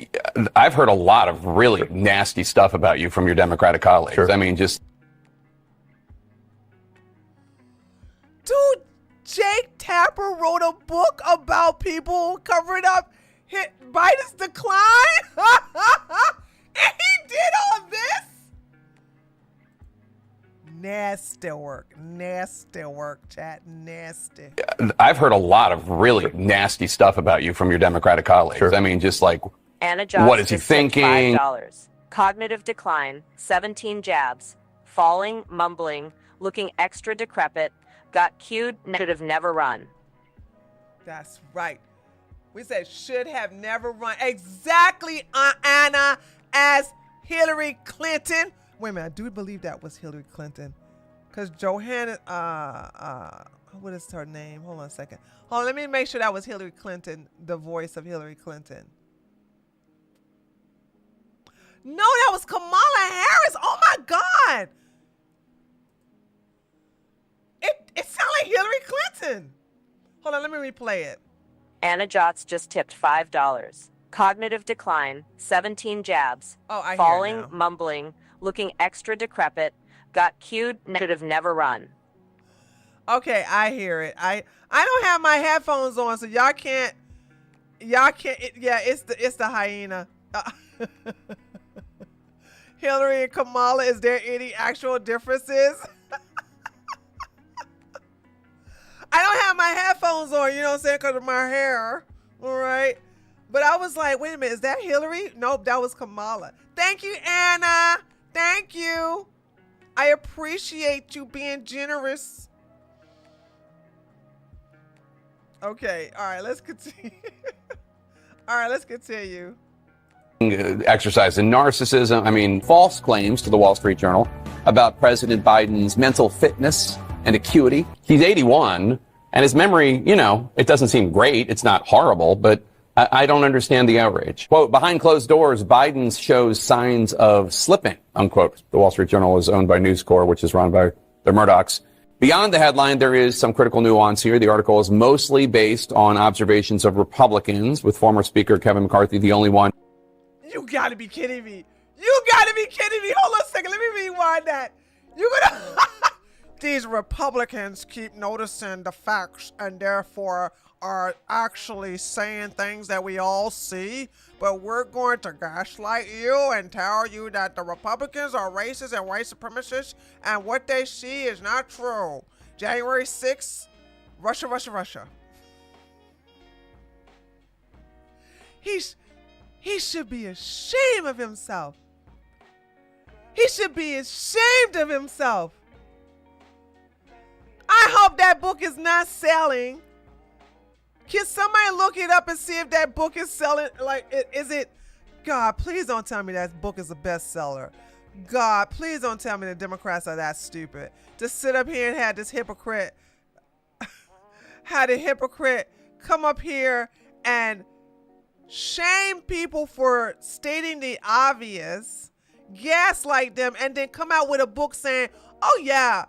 I've heard a lot of really nasty stuff about you from your Democratic colleagues. Sure. I mean, just... Dude, Jake Tapper wrote a book about people covering up Biden's decline? And he did all this? Nasty work, chat, nasty. I've heard a lot of really nasty stuff about you from your Democratic colleagues. Sure. I mean, just like, Anna Johnson, what is he thinking? $5. Cognitive decline, 17 jabs, falling, mumbling, looking extra decrepit, got cued, should have never run. That's right. We said should have never run. Exactly, Anna, as Hillary Clinton. Wait a minute, I do believe that was Hillary Clinton. Because Johanna, what is her name? Hold on a second. Hold on, let me make sure that was Hillary Clinton, the voice of Hillary Clinton. No, that was Kamala Harris. Oh my God. It sounded like Hillary Clinton. Hold on, let me replay it. Anna Jotz just tipped $5. Cognitive decline, 17 jabs. Oh, I falling, hear it now. mumbling, looking extra decrepit, got cued, should have never run. Okay, I hear it. I don't have my headphones on, so y'all can't. Yeah, it's the hyena. Hillary and Kamala, is there any actual differences? I don't have my headphones on, you know what I'm saying, because of my hair. All right. But I was like, wait a minute, is that Hillary? Nope, that was Kamala. Thank you, Anna. Thank you. I appreciate you being generous. Okay, all right, let's continue. All right, let's continue. Exercise in narcissism. I mean, false claims to the Wall Street Journal about President Biden's mental fitness and acuity. He's 81, and his memory, you know, it doesn't seem great. It's not horrible, but I don't understand the outrage. Quote, behind closed doors, Biden shows signs of slipping, unquote. The Wall Street Journal is owned by News Corp, which is run by the Murdochs. Beyond the headline, there is some critical nuance here. The article is mostly based on observations of Republicans, with former Speaker Kevin McCarthy the only one. You gotta be kidding me. You gotta be kidding me. Hold on a second. Let me rewind that. You gonna... These Republicans keep noticing the facts and therefore are actually saying things that we all see, but we're going to gaslight you and tell you that the Republicans are racist and white supremacists and what they see is not true. January 6th, Russia, Russia, Russia. He should be ashamed of himself. He should be ashamed of himself. I hope that book is not selling. Can somebody look it up and see if that book is selling? Like, is it? God, please don't tell me that book is a bestseller. God, please don't tell me the Democrats are that stupid to sit up here and have this hypocrite, had a hypocrite come up here and shame people for stating the obvious, gaslight them, and then come out with a book saying, oh yeah,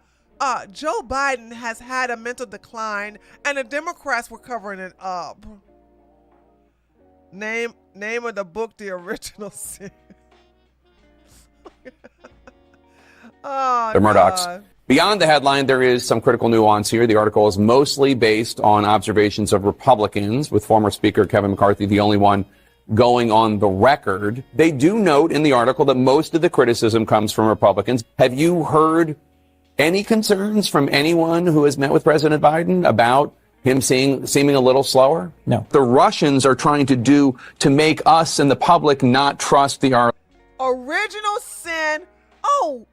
Joe Biden has had a mental decline and the Democrats were covering it up. Name of the book, The Original Sin. Oh, the Murdochs. God. Beyond the headline, there is some critical nuance here. The article is mostly based on observations of Republicans, with former Speaker Kevin McCarthy the only one going on the record. They do note in the article that most of the criticism comes from Republicans. Have you heard any concerns from anyone who has met with President Biden about him seeming a little slower? No. The Russians are trying to make us and the public not trust the Original Sin. Oh,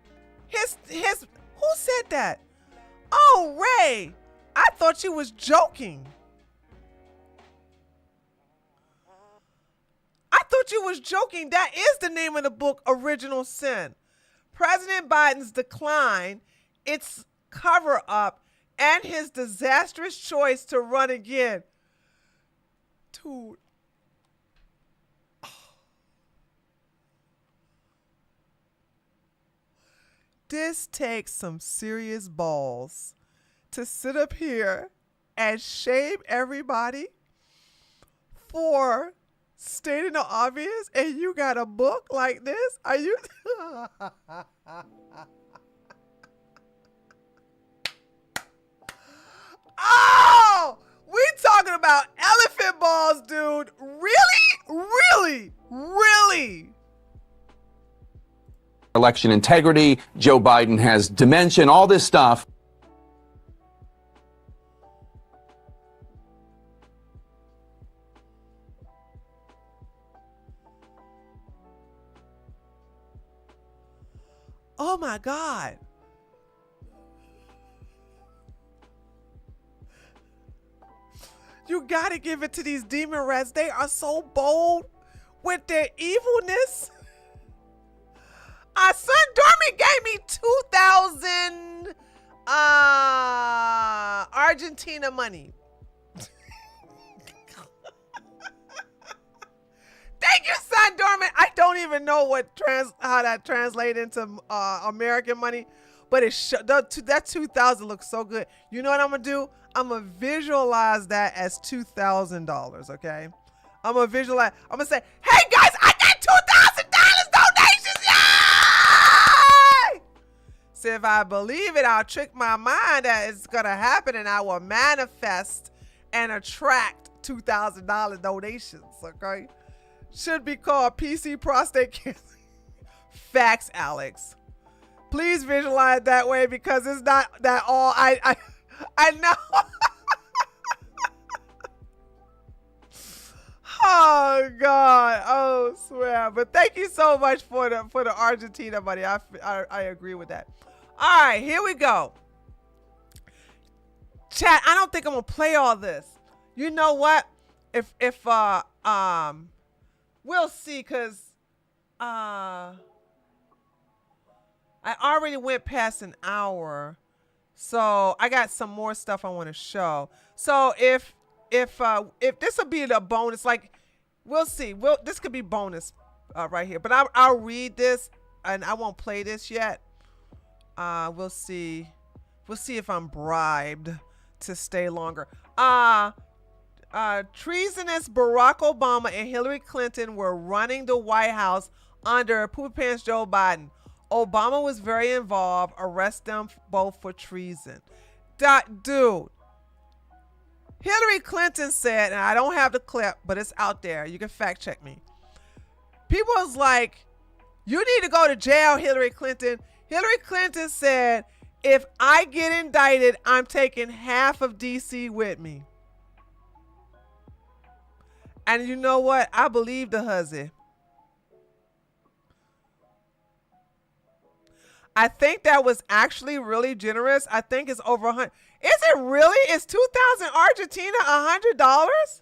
his who said that? Oh, Ray. I thought you was joking. I thought you was joking. That is the name of the book, Original Sin. President Biden's decline, its cover up, and his disastrous choice to run again. Dude. This takes some serious balls to sit up here and shame everybody for stating the obvious, and you got a book like this? Are you? Oh, we talking about elephant balls, dude. Really? election integrity. Joe Biden has dementia, and all this stuff. Oh my God. gotta give it to these demon rats. They are so bold with their evilness. Son Dormant gave me 2,000 Argentina money. Thank you, Son Dormant. I don't even know how that translates into American money, but that 2,000 looks so good. You know what I'm gonna do? I'm gonna visualize that as $2,000. Okay, I'm gonna visualize. I'm gonna say, "Hey guys, I got $2,000 donations! Yay!" So if I believe it, I'll trick my mind that it's gonna happen, and I will manifest and attract $2,000 donations. Okay. Should be called PC prostate cancer. Facts, Alex. Please visualize that way because it's not that all. I know. Oh God. Oh swear. But thank you so much for the Argentina money. I agree with that. All right, here we go. Chat. I don't think I'm gonna play all this. You know what? If we'll see, because I already went past an hour, so I got some more stuff I want to show. So if this will be the bonus, like we'll see. This could be bonus right here, but I'll read this and I won't play this yet. We'll see. We'll see if I'm bribed to stay longer. Treasonous Barack Obama and Hillary Clinton were running the White House under Poopy Pants Joe Biden. Obama was very involved. Arrest them both for treason. Dude, Hillary Clinton said, and I don't have the clip, but it's out there. You can fact check me. People was like, you need to go to jail, Hillary Clinton. Hillary Clinton said, if I get indicted, I'm taking half of DC with me. And you know what? I believe the hussy. I think that was actually really generous. I think it's over 100. Is it really? Is 2,000 Argentina $100?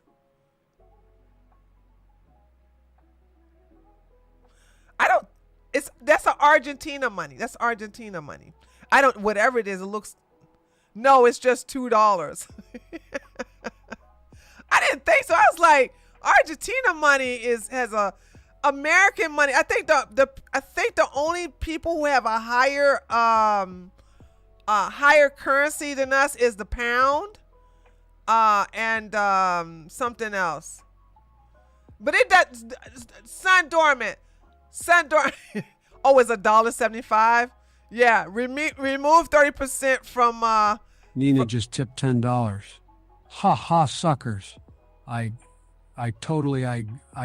That's Argentina money. That's Argentina money. Whatever it is, it looks, no, it's just $2. I didn't think so. I was like, Argentina money has a American money. I think the only people who have a higher currency than us is the pound, and something else. But it does. Son Dormant. Oh, it's $1.75. Yeah, remove 30% from. Nina just tipped $10. Ha ha, suckers! I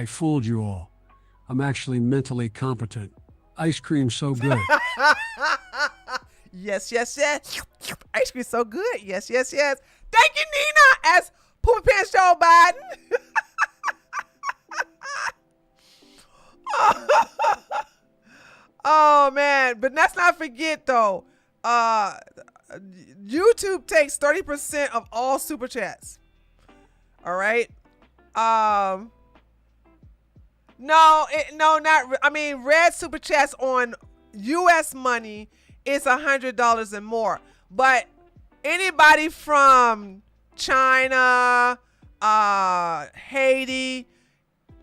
fooled you all. I'm actually mentally competent. Ice cream so good. Yes. Ice cream so good. Yes. Thank you, Nina, as Poopy Pants Joe Biden. Oh man, but let's not forget though. YouTube takes 30% of all super chats. All right. Red super chats on U.S. money is $100 and more. But anybody from China, Haiti,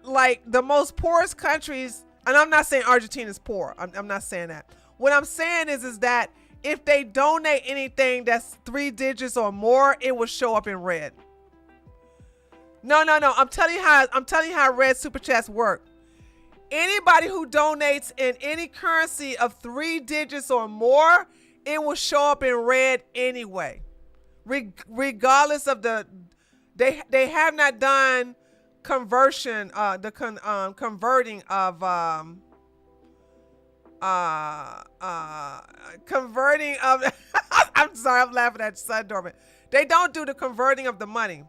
like the most poorest countries, and I'm not saying Argentina's poor. I'm not saying that. What I'm saying is that if they donate anything that's 3 digits or more, it will show up in red. No. I'm telling you how red super chats work. Anybody who donates in any currency of 3 digits or more, it will show up in red anyway. Regardless of they have not done conversion, converting of I'm sorry, I'm laughing at Son Dormant. They don't do the converting of the money.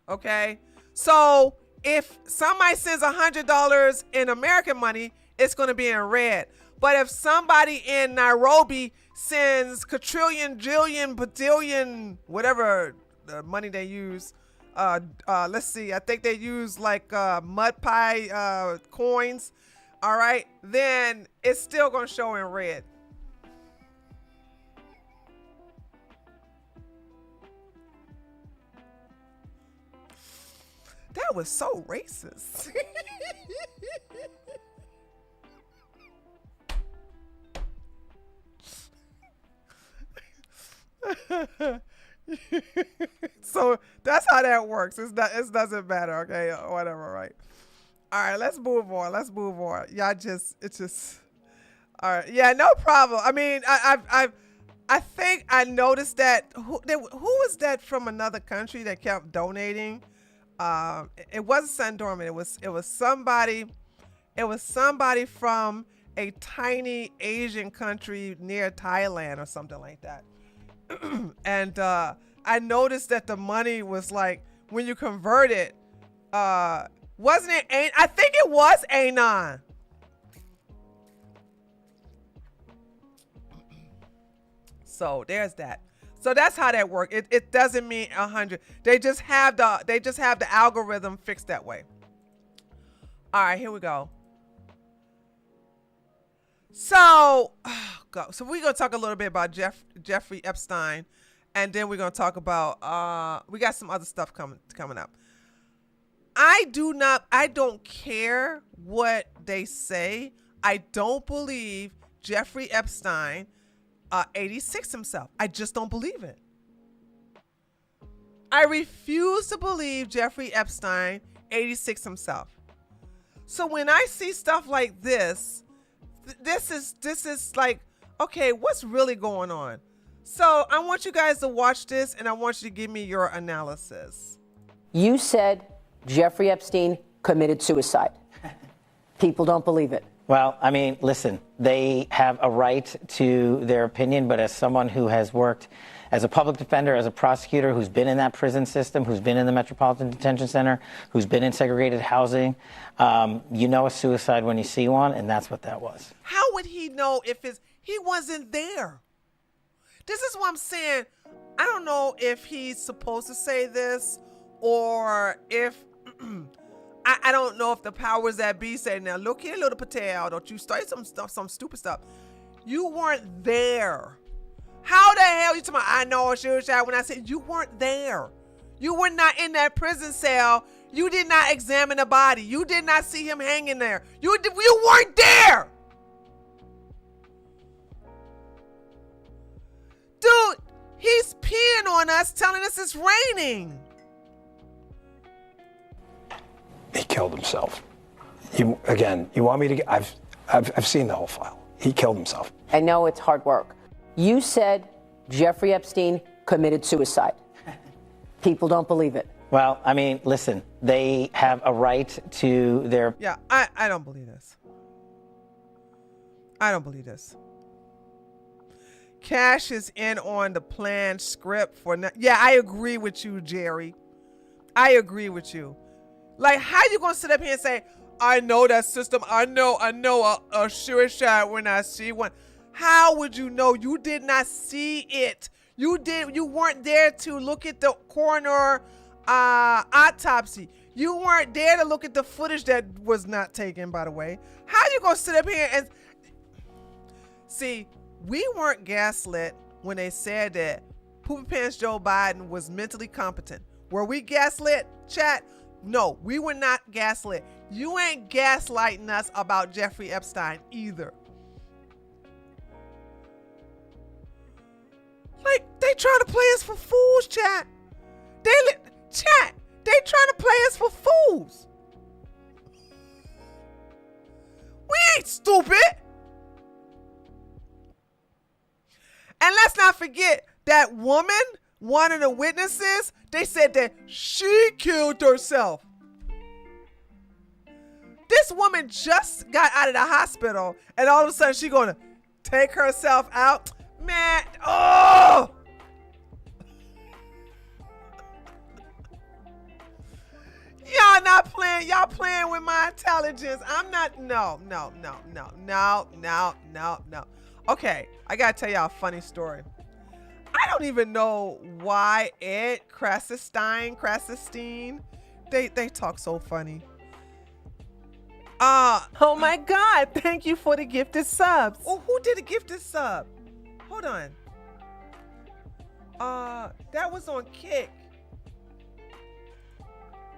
Okay, so if somebody sends $100 in American money, it's going to be in red. But if somebody in Nairobi sends quadrillion, jillion, badillion, whatever the money they use, let's see, I think they use like mud pie coins, all right, then it's still gonna show in red. That was so racist. So that's how that works. It doesn't matter, okay, or whatever, right? All right, let's move on. Y'all it's just, all right. Yeah, no problem. I mean, I think I noticed that who was that from another country that kept donating? It wasn't Sandorman. It was somebody. It was somebody from a tiny Asian country near Thailand or something like that. And I noticed that the money was like, when you convert it, wasn't it? I think it was Anon. So there's that. So that's how that works. It doesn't mean 100. They just have the algorithm fixed that way. All right, here we go. So, so we're gonna talk a little bit about Jeffrey Epstein, and then we're gonna talk about we got some other stuff coming up. I don't care what they say. I don't believe Jeffrey Epstein 86 himself. I just don't believe it. I refuse to believe Jeffrey Epstein 86 himself. So when I see stuff like this is like, okay, what's really going on? So I want you guys to watch this, and I want you to give me your analysis. You said Jeffrey Epstein committed suicide. People don't believe it. Well, I mean, listen, they have a right to their opinion, but as someone who has worked as a public defender, as a prosecutor, who's been in that prison system, who's been in the Metropolitan Detention Center, who's been in segregated housing, you know a suicide when you see one, and that's what that was. How would he know if he wasn't there? This is what I'm saying. I don't know if he's supposed to say this, or if I don't know if the powers that be say, now look here, little Patel, don't you start some stupid stuff. You weren't there. How the hell you talking about, I know a suicide, when I said you weren't there? You were not in that prison cell. You did not examine the body. You did not see him hanging there. You weren't there. Dude, he's peeing on us, telling us it's raining. He killed himself. You want me to? I've seen the whole file. He killed himself. I know it's hard work. You said Jeffrey Epstein committed suicide. People don't believe it. Well, I mean, listen, they have a right to their... Yeah, I don't believe this. I don't believe this. Cash is in on the planned script for... Yeah, I agree with you, Jerry. I agree with you. Like, how you gonna sit up here and say, I know that system, I know a suicide when I see one? How would you know? You did not see it. You weren't there to look at the coroner autopsy. You weren't there to look at the footage that was not taken, by the way. How you gonna sit up here and see? We weren't gaslit when they said that Poopy Pants Joe Biden was mentally competent. Were we gaslit, chat? No, we were not gaslit. You ain't gaslighting us about Jeffrey Epstein either. Like, they trying to play us for fools, chat. They trying to play us for fools. We ain't stupid. And let's not forget that woman, one of the witnesses, they said that she killed herself. This woman just got out of the hospital, and all of a sudden she's gonna take herself out. Man, oh! Y'all not playing, y'all playing with my intelligence. I'm not, no. Okay, I gotta tell y'all a funny story. I don't even know why Ed Krassenstein, they talk so funny. Oh my God, thank you for the gifted subs. Oh, who did a gifted sub? Hold on. That was on Kick.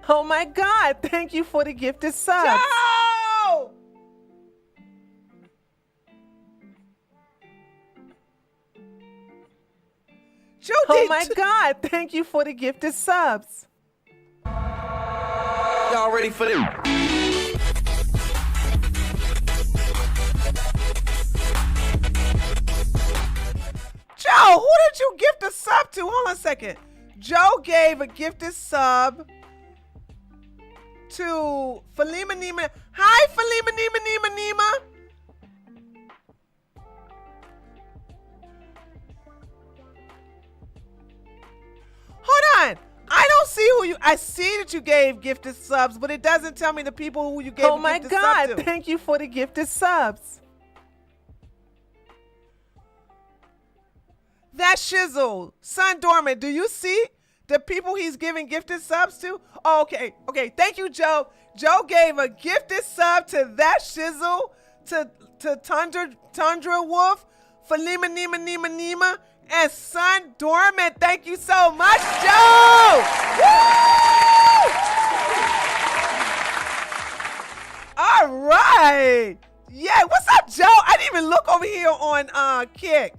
Oh my God, thank you for the gifted subs. Joe! Oh my God, thank you for the gifted subs. Y'all ready for them? Joe, who did you gift a sub to? Hold on a second. Joe gave a gifted sub to Falima Nima. Hi, Falima Nima. Hold on. I don't see who you. I see that you gave gifted subs, but it doesn't tell me the people who you gave. Oh my God! Thank you for the gifted subs. That shizzle, Sun Dormant. Do you see the people he's giving gifted subs to? Oh, okay. Thank you, Joe. Joe gave a gifted sub to that shizzle, to Tundra Wolf, Falima Nima. And Sun Dormant, thank you so much, Joe! Woo! All right. Yeah, what's up, Joe? I didn't even look over here on Kick.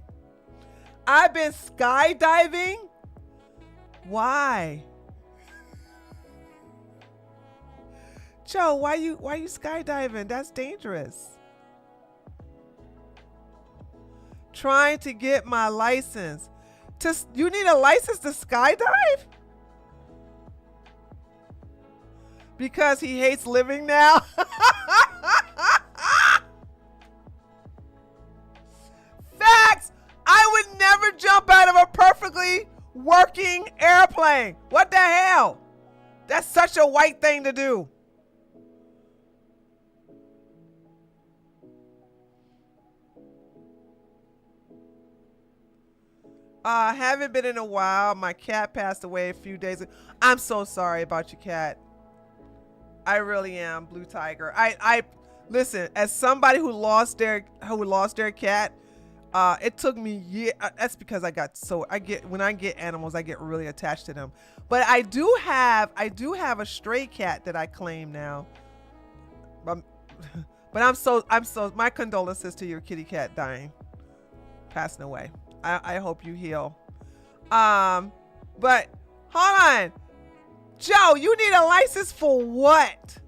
I've been skydiving. Why? Joe, why you skydiving? That's dangerous. Trying to get my license. You need a license to skydive? Because he hates living now? Facts! I would never jump out of a perfectly working airplane. What the hell? That's such a white thing to do. Haven't been in a while. My cat passed away a few days ago. I'm so sorry about your cat. I really am, Blue Tiger. I listen, as somebody who lost their cat, it took me years. That's because when I get animals, I get really attached to them. But I do have a stray cat that I claim now. But I'm so my condolences to your kitty cat passing away. I hope you heal. But hold on. Joe, you need a license for what?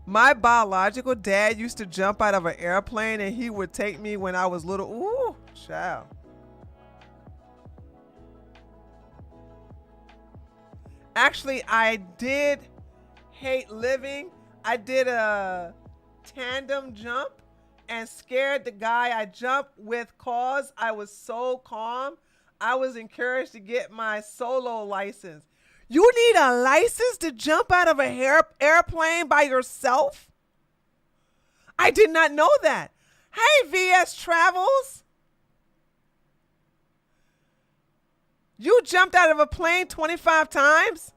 My biological dad used to jump out of an airplane and he would take me when I was little. Ooh, child. Actually, I did hate living. I did a tandem jump and scared the guy I jumped with cause I was so calm. I was encouraged to get my solo license. You need a license to jump out of an airplane by yourself? I did not know that. Hey, VS Travels. You jumped out of a plane 25 times?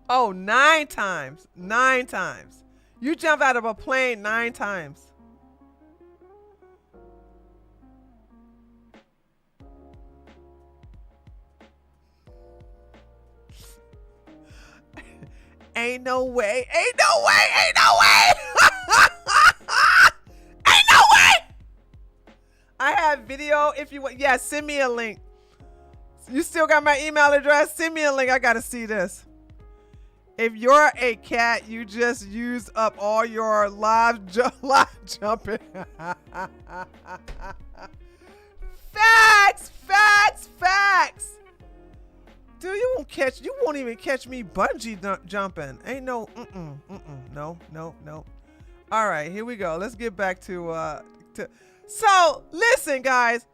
Oh, 9 times. 9 times. You jump out of a plane 9 times. Ain't no way. Ain't no way. Ain't no way. Ain't no way. I have video if you want. Yeah, send me a link. You still got my email address? Send me a link. I got to see this. If you're a cat, you just used up all your live jumping. Facts, facts, facts. Dude, you won't even catch me bungee jumping. Ain't no, no. All right, here we go. Let's get back to so listen, guys.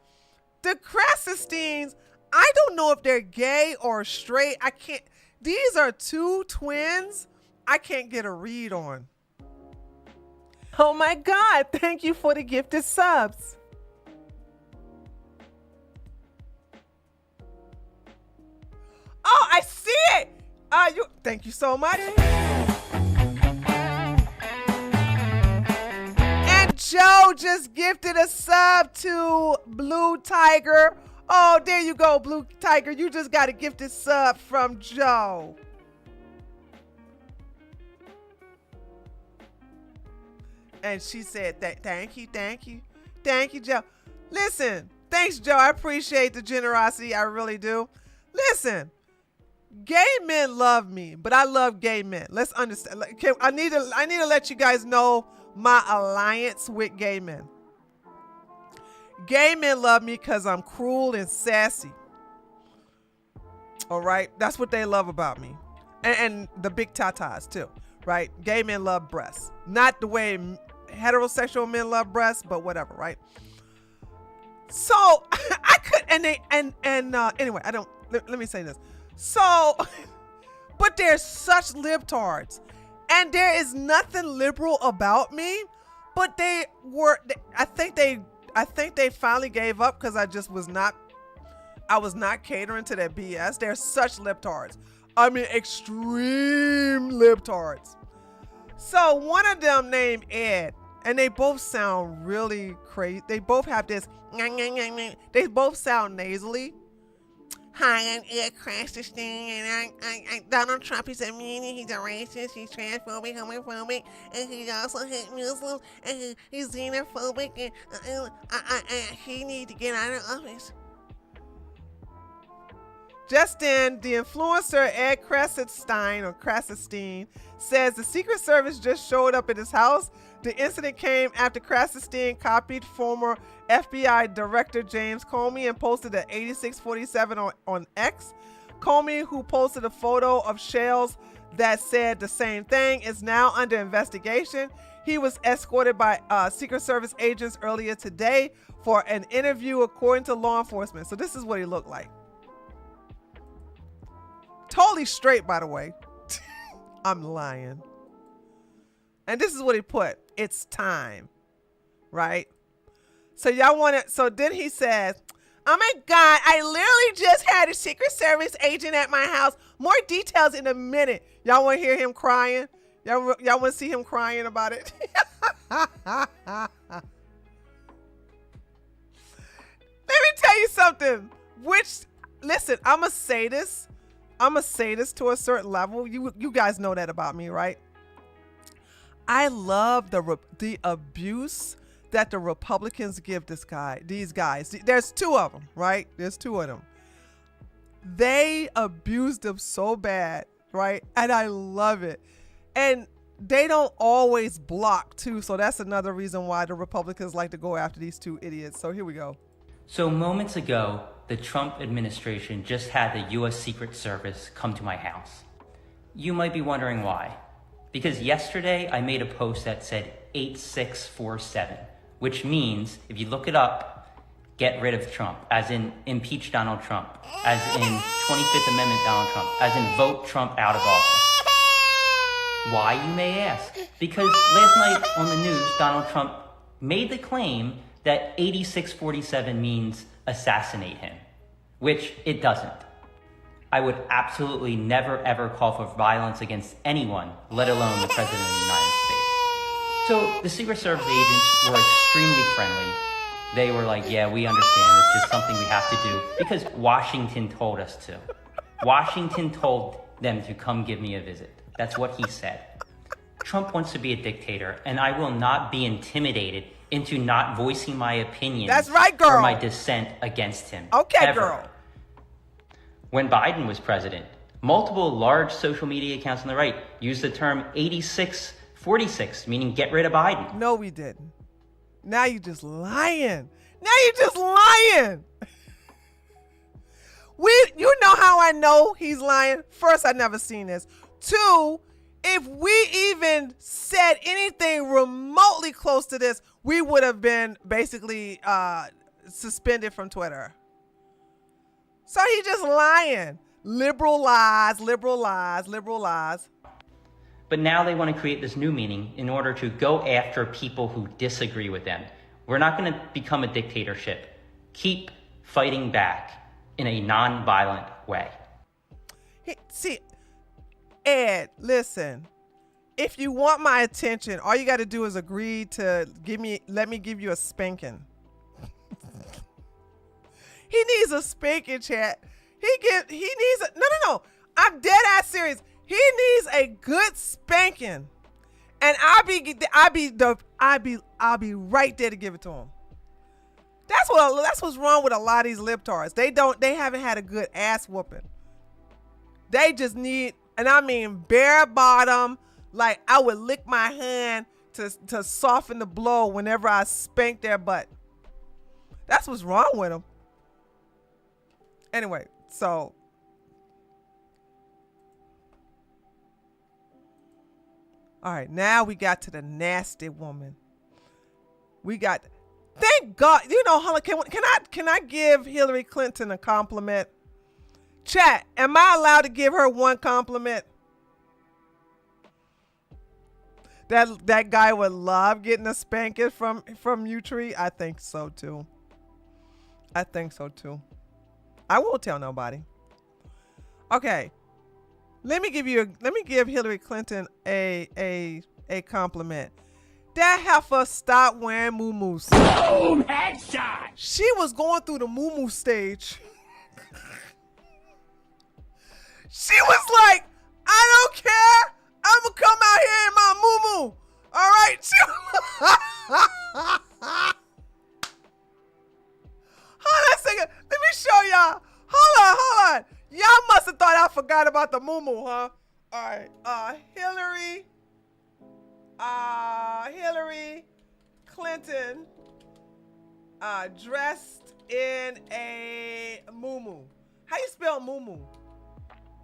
The Krassensteins, I don't know if they're gay or straight. I can't. These are two twins I can't get a read on. Oh my God, thank you for the gifted subs. Oh, I see it. Thank you so much. And Joe just gifted a sub to Blue Tiger. Oh, there you go, Blue Tiger. You just got a gifted sub from Joe. And she said, thank you, Joe. Listen, thanks, Joe. I appreciate the generosity. I really do. Listen, gay men love me, but I love gay men. Let's understand. I need to let you guys know my alliance with gay men. Gay men love me because I'm cruel and sassy. All right, that's what they love about me, and the big tatas too. Right? Gay men love breasts, not the way heterosexual men love breasts, but whatever, right? So I could, anyway, I don't. Let me say this. So, but they're such libtards, and there is nothing liberal about me. But they were. I think they finally gave up because I was not catering to their BS. They're such libtards. I mean, extreme libtards. So one of them named Ed, and they both sound really crazy. They both have this. They both sound nasally. Hi, I'm Ed Krassenstein, and Donald Trump is a meanie, he's a racist, he's transphobic, homophobic, and he also hates Muslims, and he's xenophobic, and he needs to get out of office. Just in, the influencer Ed Krassenstein says the Secret Service just showed up at his house. The incident came after Krassenstein copied former FBI Director James Comey and posted at 8647 on X. Comey, who posted a photo of shells that said the same thing, is now under investigation. He was escorted by Secret Service agents earlier today for an interview, according to law enforcement. So this is what he looked like. Totally straight, by the way. I'm lying. And this is what he put. It's time. Right? So y'all want it. So then he says, oh my God, I literally just had a Secret Service agent at my house. More details in a minute. Y'all want to hear him crying? Y'all want to see him crying about it? Let me tell you something. Listen, I'm going to say this. I'm going to say this to a certain level. You guys know that about me, right? I love the abuse that the Republicans give these guys. There's two of them, right? There's two of them. They abuse them so bad, right? And I love it. And they don't always block, too. So that's another reason why the Republicans like to go after these two idiots. So here we go. So moments ago, the Trump administration just had the U.S. Secret Service come to my house. You might be wondering why. Because yesterday I made a post that said 8647, which means, if you look it up, get rid of Trump, as in impeach Donald Trump, as in 25th Amendment Donald Trump, as in vote Trump out of office. Why, you may ask? Because last night on the news, Donald Trump made the claim that 8647 means assassinate him, which it doesn't. I would absolutely never ever call for violence against anyone, let alone the President of the United States. So the Secret Service agents were extremely friendly. They were like, yeah, we understand, it's just something we have to do, because Washington told us to. Washington told them to come give me a visit. That's what he said. Trump wants to be a dictator, and I will not be intimidated into not voicing my opinion. That's right, girl. Or my dissent against him. Okay, ever. girl. When Biden was president, multiple large social media accounts on the right used the term 8646, meaning get rid of Biden. No, we didn't. Now you just lying. You know how I know he's lying? First, I never seen this. Two, if we even said anything remotely close to this, we would have been basically suspended from Twitter. So he just lying. Liberal lies, liberal lies, liberal lies. But now they want to create this new meaning in order to go after people who disagree with them. We're not going to become a dictatorship. Keep fighting back in a non-violent way. See, Ed, listen. If you want my attention, all you got to do is agree to let me give you a spanking. He needs a spanking, chat. He needs no. I'm dead ass serious. He needs a good spanking, and I'll be right there to give it to him. That's what's wrong with a lot of these libtards. They haven't had a good ass whooping. They just need, and I mean bare bottom. Like I would lick my hand to soften the blow whenever I spank their butt. That's what's wrong with them. Anyway, so all right, now we got to the nasty woman. Thank God, can I give Hillary Clinton a compliment? Chat, am I allowed to give her one compliment? That guy would love getting a spanking from U-Tree. I think so too. I won't tell nobody. Okay. Let me give Hillary Clinton a compliment. That heifer stopped wearing muumuus. Boom! Headshot! She was going through the muumuu stage. She was like, I don't care. I'm gonna come out here in my muumuu. All right. Hold on a second. Let me show y'all. Hold on. Y'all must have thought I forgot about the muumuu, huh? All right. Hillary Clinton dressed in a muumuu. How you spell muumuu?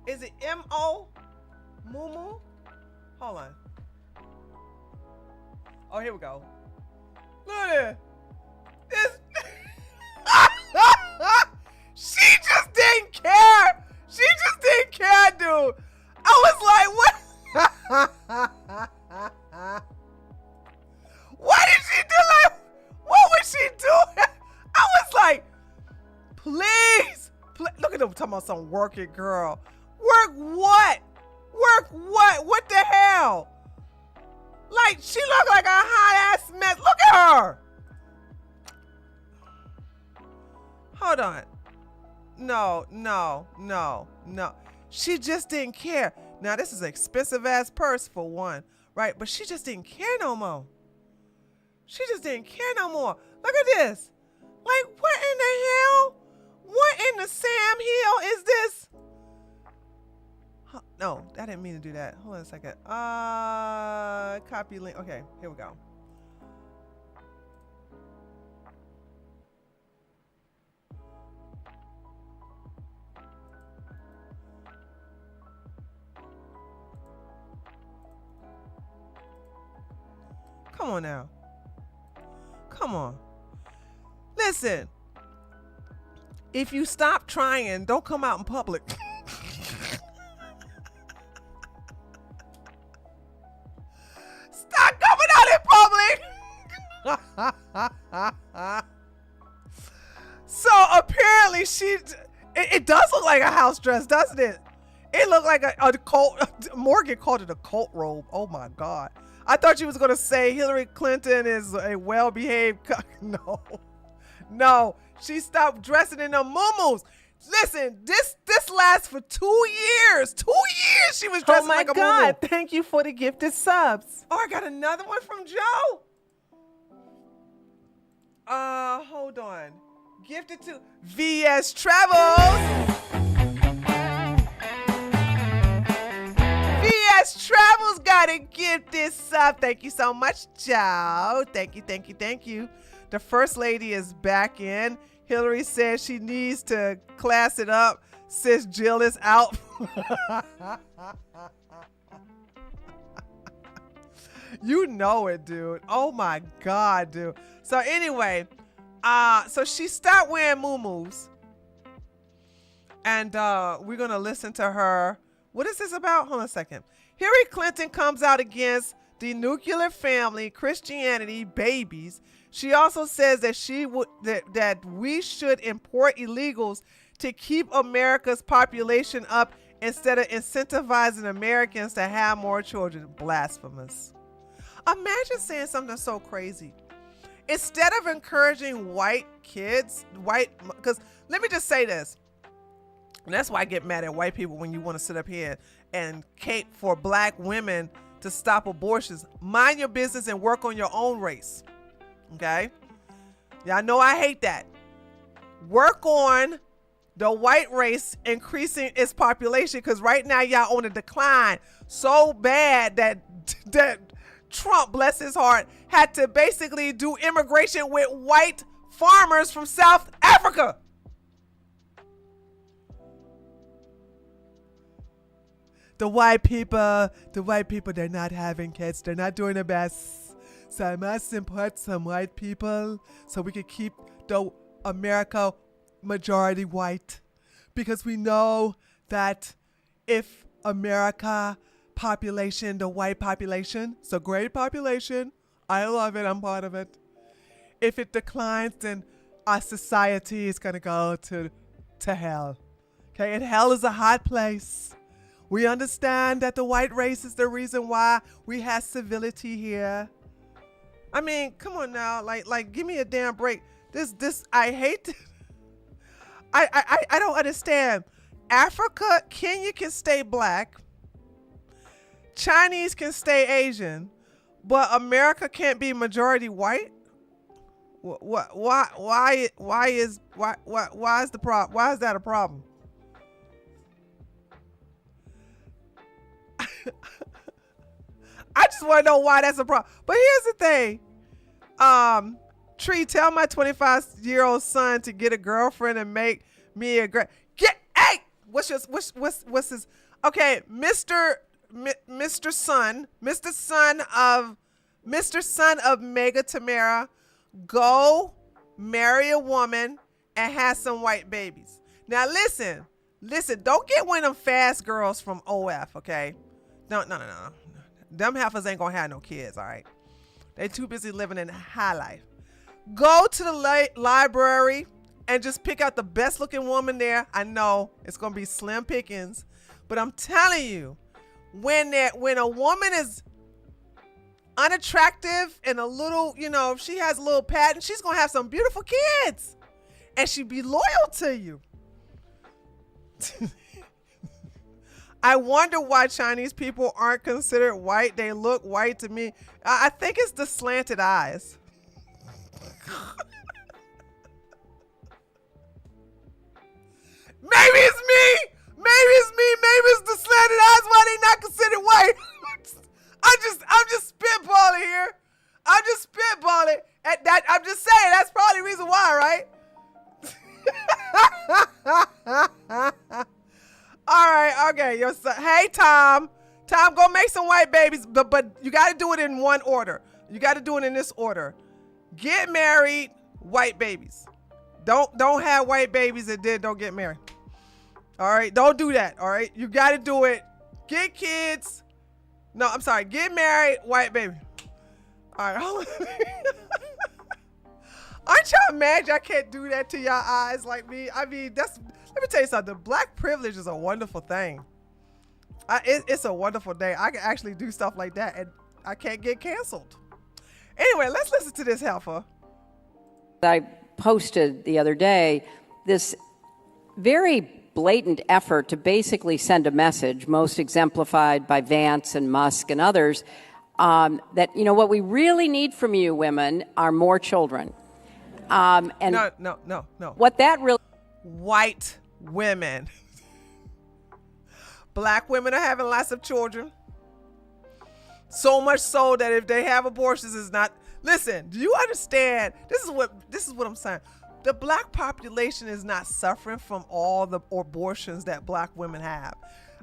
Is it M-O? Muumuu? Hold on. Oh, here we go. Look at this. She just didn't care. Dude. I was like, what? What did she do? Like, what was she doing? I was like, please. Look at them talking about some work it, girl. Work what? What the hell? Like, she looked like a hot ass mess. Look at her. Hold on. No. She just didn't care. Now, this is an expensive ass purse for one, right? But she just didn't care no more. Look at this. Like, what in the hell? What in the Sam Hill is this? No, I didn't mean to do that. Hold on a second. Copy link. Okay, here we go. Come on now. Come on. Listen. If you stop trying, don't come out in public. Stop coming out in public. So apparently it does look like a house dress, doesn't it? It looked like a cult. Morgan called it a cult robe. Oh my God. I thought you was going to say Hillary Clinton is a well-behaved. No. She stopped dressing in them muumuus. Listen, this lasts for 2 years. 2 years she was dressing like a muumuu. Oh my God, thank you for the gifted subs. Oh, I got another one from Joe. Hold on. Gifted to VS Travels. VS Travels got a gifted sub. Thank you so much, Joe. Thank you. The First Lady is back in. Hillary says she needs to class it up since Jill is out. You know it, dude. Oh my God, dude. So anyway, So she stopped wearing muumuus. And we're going to listen to her. What is this about? Hold on a second. Hillary Clinton comes out against the nuclear family, Christianity, babies. She also says that that we should import illegals to keep America's population up instead of incentivizing Americans to have more children. Blasphemous. Imagine saying something so crazy. Instead of encouraging white kids, because let me just say this. And that's why I get mad at white people when you want to sit up here and cape for black women to stop abortions. Mind your business and work on your own race. Okay? Y'all know I hate that. Work on the white race increasing its population, because right now y'all on a decline so bad that Trump, bless his heart, had to basically do immigration with white farmers from South Africa. The white people, they're not having kids. They're not doing the best. So I must import some white people so we can keep the America majority white. Because we know that if America population, the white population, it's a great population. I love it. I'm part of it. If it declines, then our society is going to go to hell. Okay, and hell is a hot place. We understand that the white race is the reason why we have civility here. I mean, come on now, like, give me a damn break. I hate. I don't understand. Africa, Kenya can stay black. Chinese can stay Asian, but America can't be majority white. Why is the problem? Why is that a problem? I just want to know why that's a problem. But here's the thing. Tree, tell my 25-year-old son to get a girlfriend and make me a great. Hey, what's his? Okay, Mr. Son of Mega Tamara, go marry a woman and have some white babies. Now listen, don't get one of them fast girls from OF, okay? No. Them heifers ain't gonna have no kids, all right? They too busy living in high life. Go to the library and just pick out the best looking woman there. I know it's gonna be slim pickings, but I'm telling you, when a woman is unattractive and a little, if she has a little pattern, she's gonna have some beautiful kids, and she be loyal to you. I wonder why Chinese people aren't considered white. They look white to me. I think it's the slanted eyes. Maybe it's me. Maybe it's the slanted eyes. Why they not considered white? I'm just spitballing here. I'm just spitballing. At that, I'm just saying that's probably the reason why, right? All right, okay. Hey, Tom, go make some white babies, but you got to do it in one order. You got to do it in this order. Get married, white babies. Don't have white babies and then don't get married. All right, don't do that. All right, you got to do it. Get kids. No, I'm sorry. Get married, white baby. All right, hold on. Aren't y'all mad y'all can't do that to y'all eyes like me? I mean, let me tell you something. Black privilege is a wonderful thing. It's a wonderful day. I can actually do stuff like that and I can't get canceled. Anyway, let's listen to this heifer. I posted the other day this very blatant effort to basically send a message, most exemplified by Vance and Musk and others, that, what we really need from you women are more children. And No. What that really... White women. Black women are having lots of children. So much so that if they have abortions, it's not. Listen, do you understand? This is what I'm saying. The black population is not suffering from all the abortions that black women have.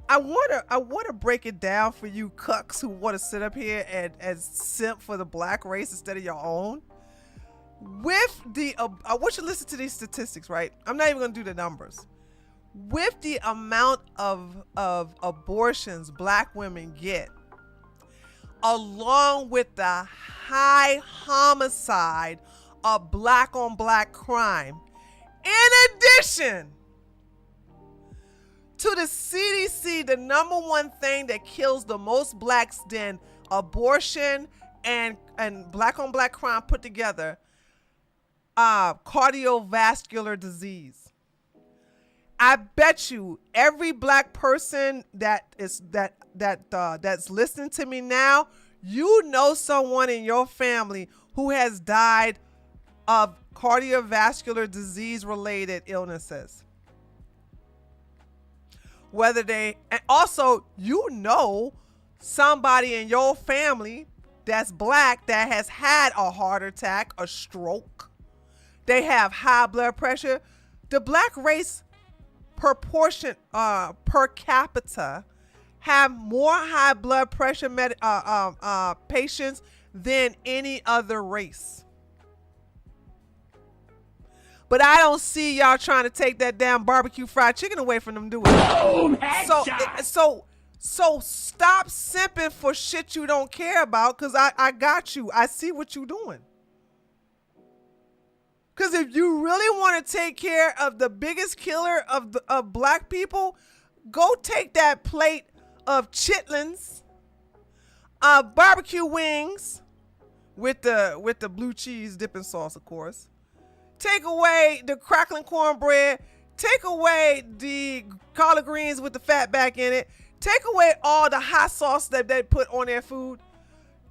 I want to break it down for you cucks who want to sit up here and simp for the black race instead of your own. with the, I want you to listen to these statistics, right? I'm not even going to do the numbers. With the amount of abortions black women get, along with the high homicide of black on black crime, in addition to the CDC, the number one thing that kills the most blacks than abortion and black on black crime put together, cardiovascular disease. I bet you every black person that's listening to me now, you know someone in your family who has died of cardiovascular disease related illnesses. And also, you know somebody in your family that's black that has had a heart attack, a stroke. They have high blood pressure. The black race proportion per capita have more high blood pressure patients than any other race. But I don't see y'all trying to take that damn barbecue fried chicken away from them, do it? So stop simping for shit you don't care about, because I got you. I see what you're doing. Because if you really want to take care of the biggest killer of black people, go take that plate of chitlins, barbecue wings with the blue cheese dipping sauce, of course. Take away the crackling cornbread. Take away the collard greens with the fat back in it. Take away all the hot sauce that they put on their food.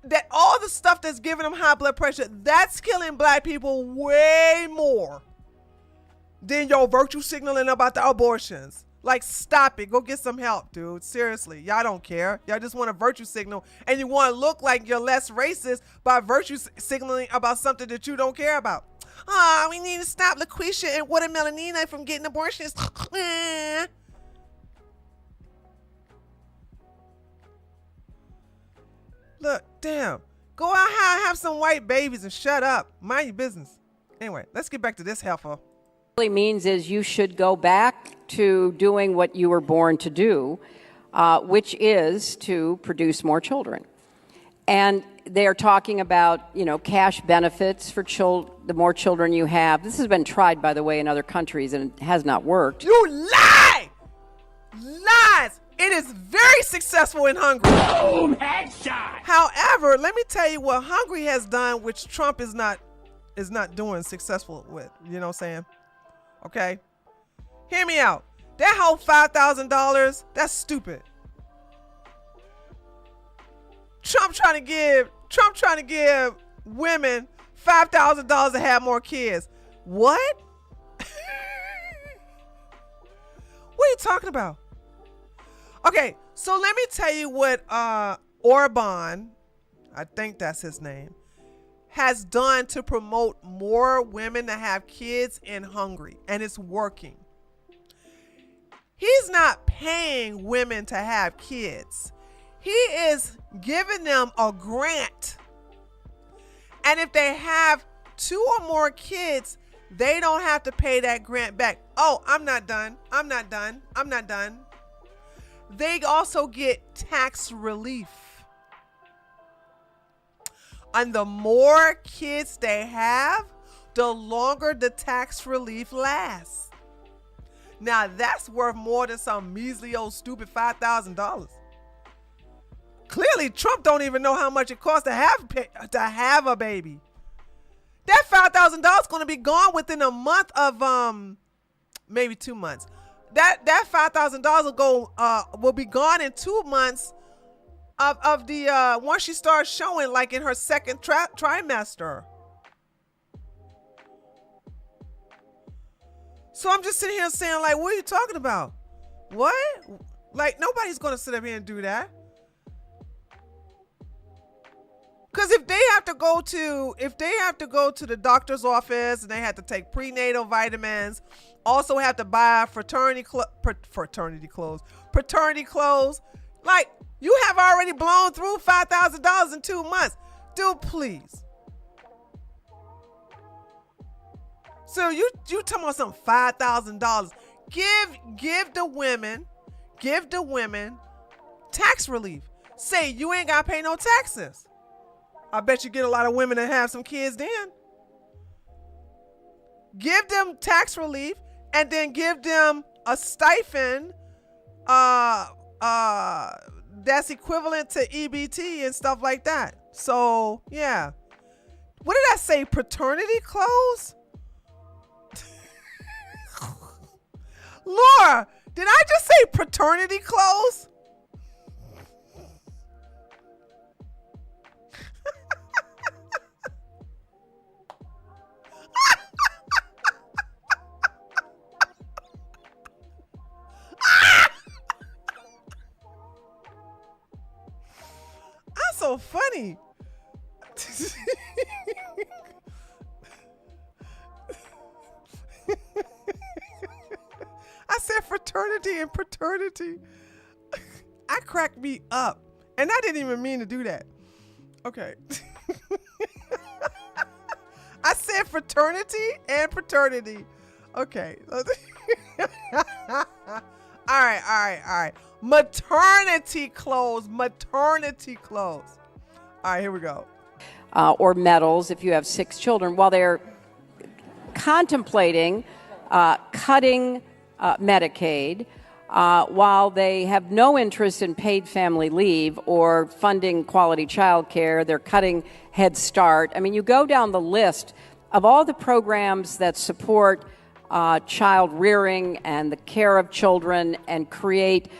That all the stuff that's giving them high blood pressure, that's killing black people way more than your virtue signaling about the abortions. Like, stop it. Go get some help, dude. Seriously. Y'all don't care. Y'all just want a virtue signal, and you want to look like you're less racist by virtue signaling about something that you don't care about. We need to stop LaQuisha and Watermelonina from getting abortions. Look, damn. Go out here and have some white babies and shut up. Mind your business. Anyway, let's get back to this heifer. Really means is you should go back to doing what you were born to do, which is to produce more children. And they are talking about, cash benefits for the more children you have. This has been tried, by the way, in other countries, and it has not worked. You lie! Lies! It is very successful in Hungary. Boom! Headshot! However, let me tell you what Hungary has done, which Trump is not doing successful with. You know what I'm saying? Okay? Hear me out. That whole $5,000, that's stupid. Trump trying to give women $5,000 to have more kids. What? What are you talking about? Okay, so let me tell you what Orban, I think that's his name, has done to promote more women to have kids in Hungary, and it's working. He's not paying women to have kids. He is giving them a grant. And if they have 2 or more kids, they don't have to pay that grant back. Oh, I'm not done. They also get tax relief. And the more kids they have, the longer the tax relief lasts. Now that's worth more than some measly old stupid $5,000. Clearly, Trump don't even know how much it costs to have a baby. That $5,000 is going to be gone within a month of maybe 2 months. That $5,000 will be gone in 2 months of the once she starts showing, like in her second trimester. So I'm just sitting here saying, like, what are you talking about? What? Like, nobody's going to sit up here and do that. Because if they have to go to the doctor's office and they have to take prenatal vitamins, also have to buy fraternity clothes, like, you have already blown through $5,000 in 2 months. Dude, please. So you talking about some $5,000? Give the women tax relief. Say you ain't gotta pay no taxes. I bet you get a lot of women that have some kids then. Give them tax relief and then give them a stipend that's equivalent to EBT and stuff like that. So yeah. What did I say? Paternity clothes? Laura, did I just say paternity clothes? I'm so funny. I said fraternity and paternity. I cracked me up. And I didn't even mean to do that. Okay. I said fraternity and paternity. Okay. All right. Maternity clothes. All right, here we go. Or medals if you have 6 children, while they're contemplating cutting Medicaid, while they have no interest in paid family leave or funding quality child care. They're cutting Head Start. I mean, you go down the list of all the programs that support child rearing and the care of children and create,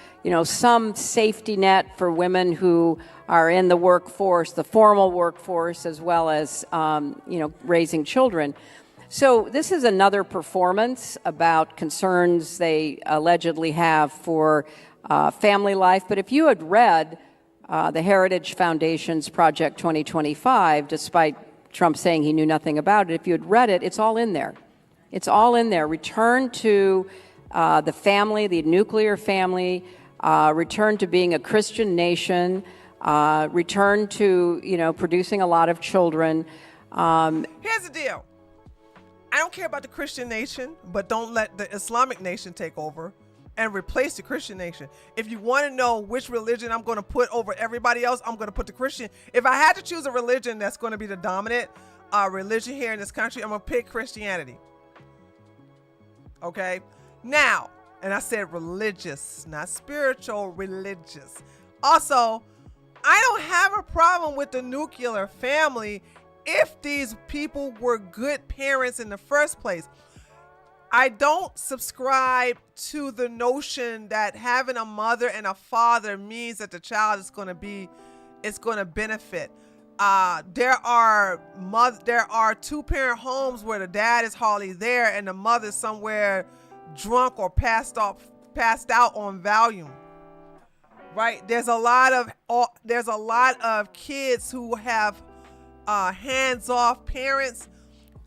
some safety net for women who are in the workforce, the formal workforce, as well as, raising children. So this is another performance about concerns they allegedly have for family life. But if you had read the Heritage Foundation's Project 2025, despite Trump saying he knew nothing about it, if you had read it, it's all in there. It's all in there. Return to the family, the nuclear family, return to being a Christian nation, return to, producing a lot of children. Here's the deal. I don't care about the Christian nation, but don't let the Islamic nation take over and replace the Christian nation. If you want to know which religion I'm going to put over everybody else, I'm going to put the Christian. If I had to choose a religion that's going to be the dominant religion here in this country, I'm going to pick Christianity. Okay? Now, and I said religious, not spiritual, religious. Also, I don't have a problem with the nuclear family if these people were good parents in the first place. I don't subscribe to the notion that having a mother and a father means that the child is going to benefit. There are 2-parent homes where the dad is hardly there and the mother's somewhere drunk or passed out on Valium. Right? There's a lot of kids who have hands-off parents,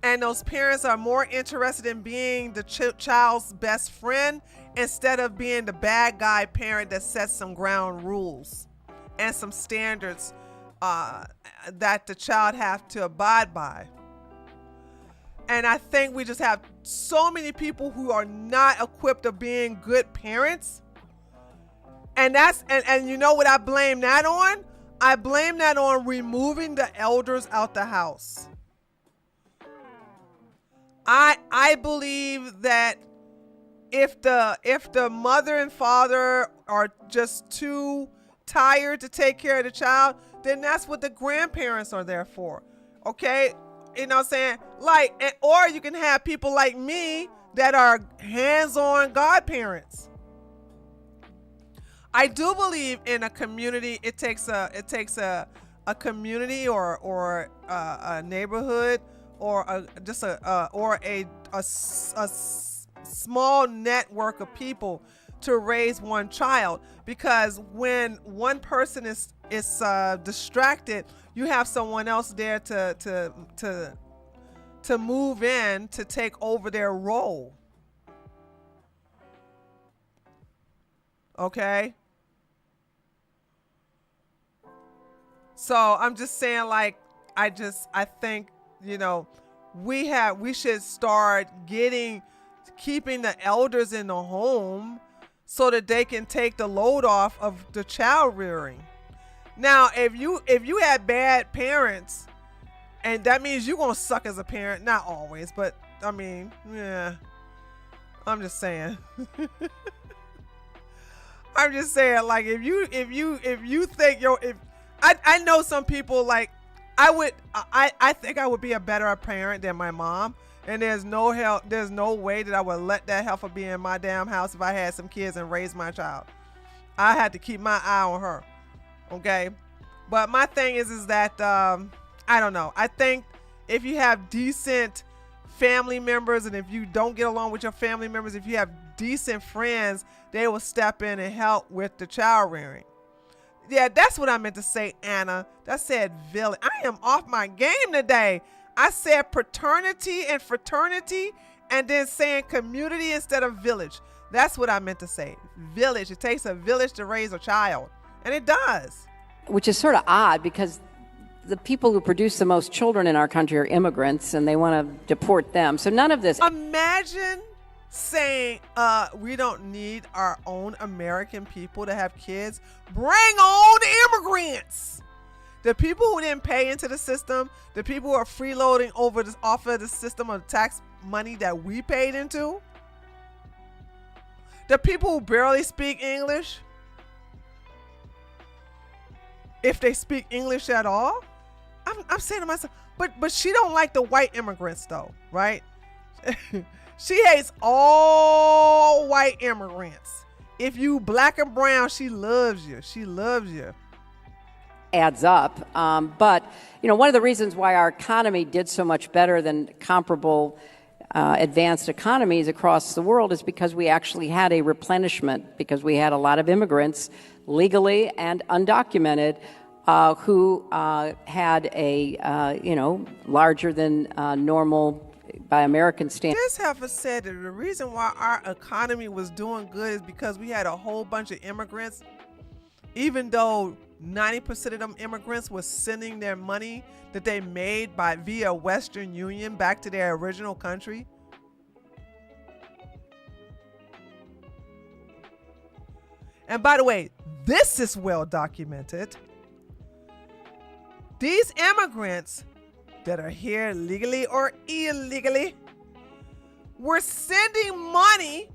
and those parents are more interested in being the child's best friend instead of being the bad guy parent that sets some ground rules and some standards that the child have to abide by. And I think we just have so many people who are not equipped of being good parents. And and you know what I blame that on? I blame that on removing the elders out the house. I believe that if the mother and father are just too tired to take care of the child, then that's what the grandparents are there for. Okay? You know what I'm saying? Or you can have people like me that are hands-on godparents. I do believe in a community. It takes a community or a neighborhood or a small network of people to raise one child, because when one person is distracted, you have someone else there to move in to take over their role. Okay? So I'm just saying, I think, we should start keeping the elders in the home so that they can take the load off of the child rearing. Now, if you had bad parents, and that means you're gonna suck as a parent, not always, but I mean, yeah. I'm just saying. I'm just saying, like, if you think I know some people, like, I think I would be a better parent than my mom, and there's no way that I would let that heifer be in my damn house if I had some kids and raise my child. I had to keep my eye on her. Okay, but my thing is that I don't know. I think if you have decent family members, and if you don't get along with your family members, if you have decent friends, they will step in and help with the child rearing. Yeah, that's what I meant to say, Anna. That said village. I am off my game today. I said paternity and fraternity, and then saying community instead of village. That's what I meant to say. Village. It takes a village to raise a child. And it does. Which is sort of odd because the people who produce the most children in our country are immigrants, and they want to deport them. So none of this. Imagine saying, we don't need our own American people to have kids. Bring on immigrants. The people who didn't pay into the system, the people who are freeloading off of the system of tax money that we paid into, the people who barely speak English, if they speak English at all. I'm saying to myself, but she don't like the white immigrants though, right? She hates all white immigrants. If you black and brown, she loves you. She loves you. Adds up. But, one of the reasons why our economy did so much better than comparable advanced economies across the world is because we actually had a replenishment, because we had a lot of immigrants, legally and undocumented, who had a, larger than normal by American standards. This heifer said that the reason why our economy was doing good is because we had a whole bunch of immigrants, even though 90% of them immigrants was sending their money that they made via Western Union back to their original country. And by the way, this is well documented. These immigrants that are here legally or illegally were sending money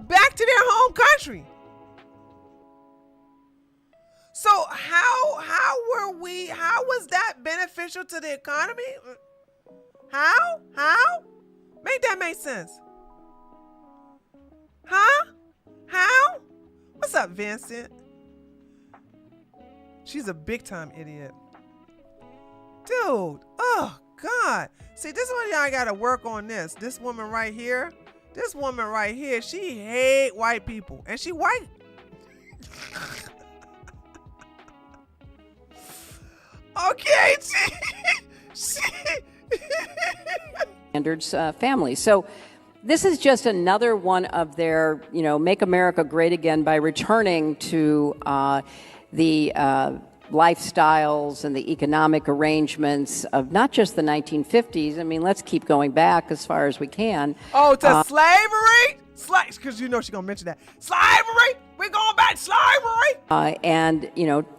back to their home country. So how was that beneficial to the economy? How? Make that make sense. Huh? How? What's up, Vincent? She's a big time idiot. Dude, oh God. See, this is why y'all gotta work on this. This woman right here, she hate white people. And she white. Okay, standards families. So this is just another one of their, make America great again by returning to the lifestyles and the economic arrangements of not just the 1950s. I mean, let's keep going back as far as we can. Oh, to slavery? Because she's going to mention that. Slavery? We're going back to slavery? And,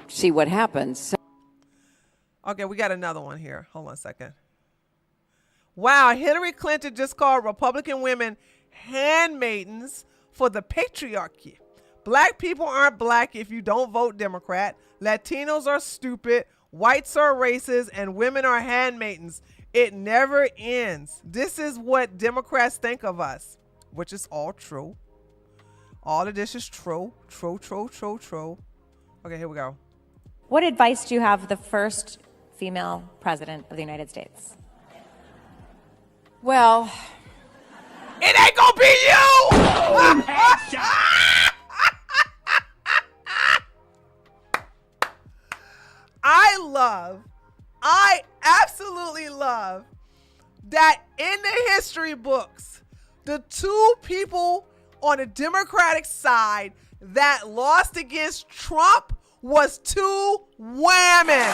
see what happens. Okay, we got another one here. Hold on a second. Wow, Hillary Clinton just called Republican women handmaidens for the patriarchy. Black people aren't black if you don't vote Democrat. Latinos are stupid. Whites are racist, and women are handmaidens. It never ends. This is what Democrats think of us, which is all true. All of this is true. True. Okay, here we go. What advice do you have for the first female president of the United States? Well, it ain't gonna be you! I absolutely love that in the history books, the two people on the Democratic side that lost against Trump was two women.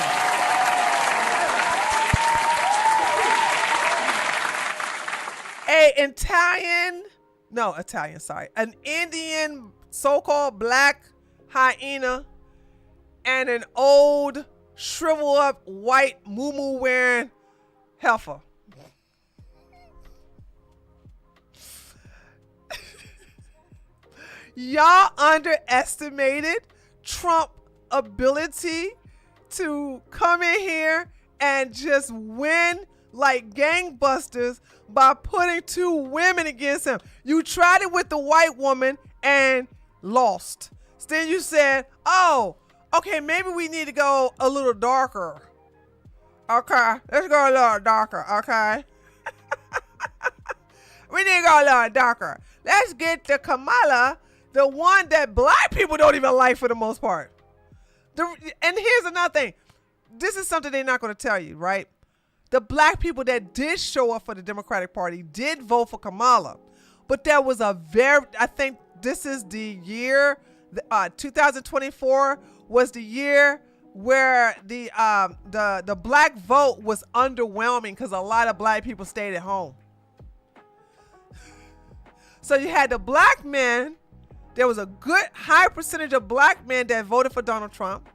an Indian so-called black hyena and an old shrivel up white muumuu wearing heifer. Y'all underestimated Trump's ability to come in here and just win like gangbusters by putting two women against him. You tried it with the white woman and lost. Then you said, oh, okay, maybe we need to go a little darker. Okay, let's go a little darker, okay? We need to go a little darker. Let's get to Kamala, the one that black people don't even like for the most part. And here's another thing. This is something they're not going to tell you, right? The black people that did show up for the Democratic Party did vote for Kamala. But there was I think this is the year, 2024 was the year where the black vote was underwhelming because a lot of black people stayed at home. So you had the black men. There was a good high percentage of black men that voted for Donald Trump.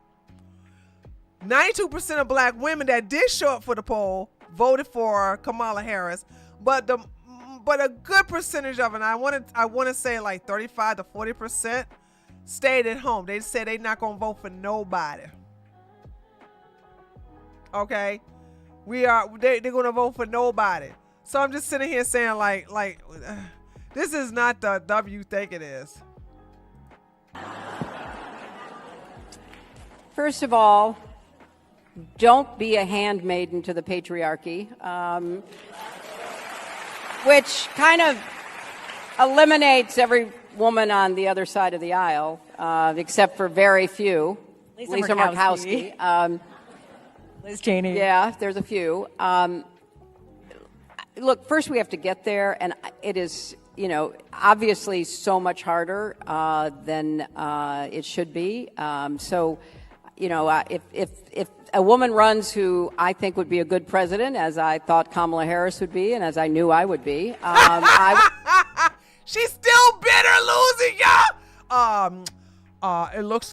92% of black women that did show up for the poll voted for Kamala Harris, but a good percentage of it, I want to say like 35 to 40%, stayed at home. They said they're not gonna vote for nobody. Okay, they're gonna vote for nobody. So I'm just sitting here saying like this is not the W you think it is. First of all, don't be a handmaiden to the patriarchy, which kind of eliminates every woman on the other side of the aisle, except for very few. Lisa Murkowski. Liz Cheney. Yeah, there's a few. Look, first we have to get there, and it is, obviously so much harder than it should be. If a woman runs who I think would be a good president, as I thought Kamala Harris would be, and as I knew I would be, she's still bitter losing, y'all. It looks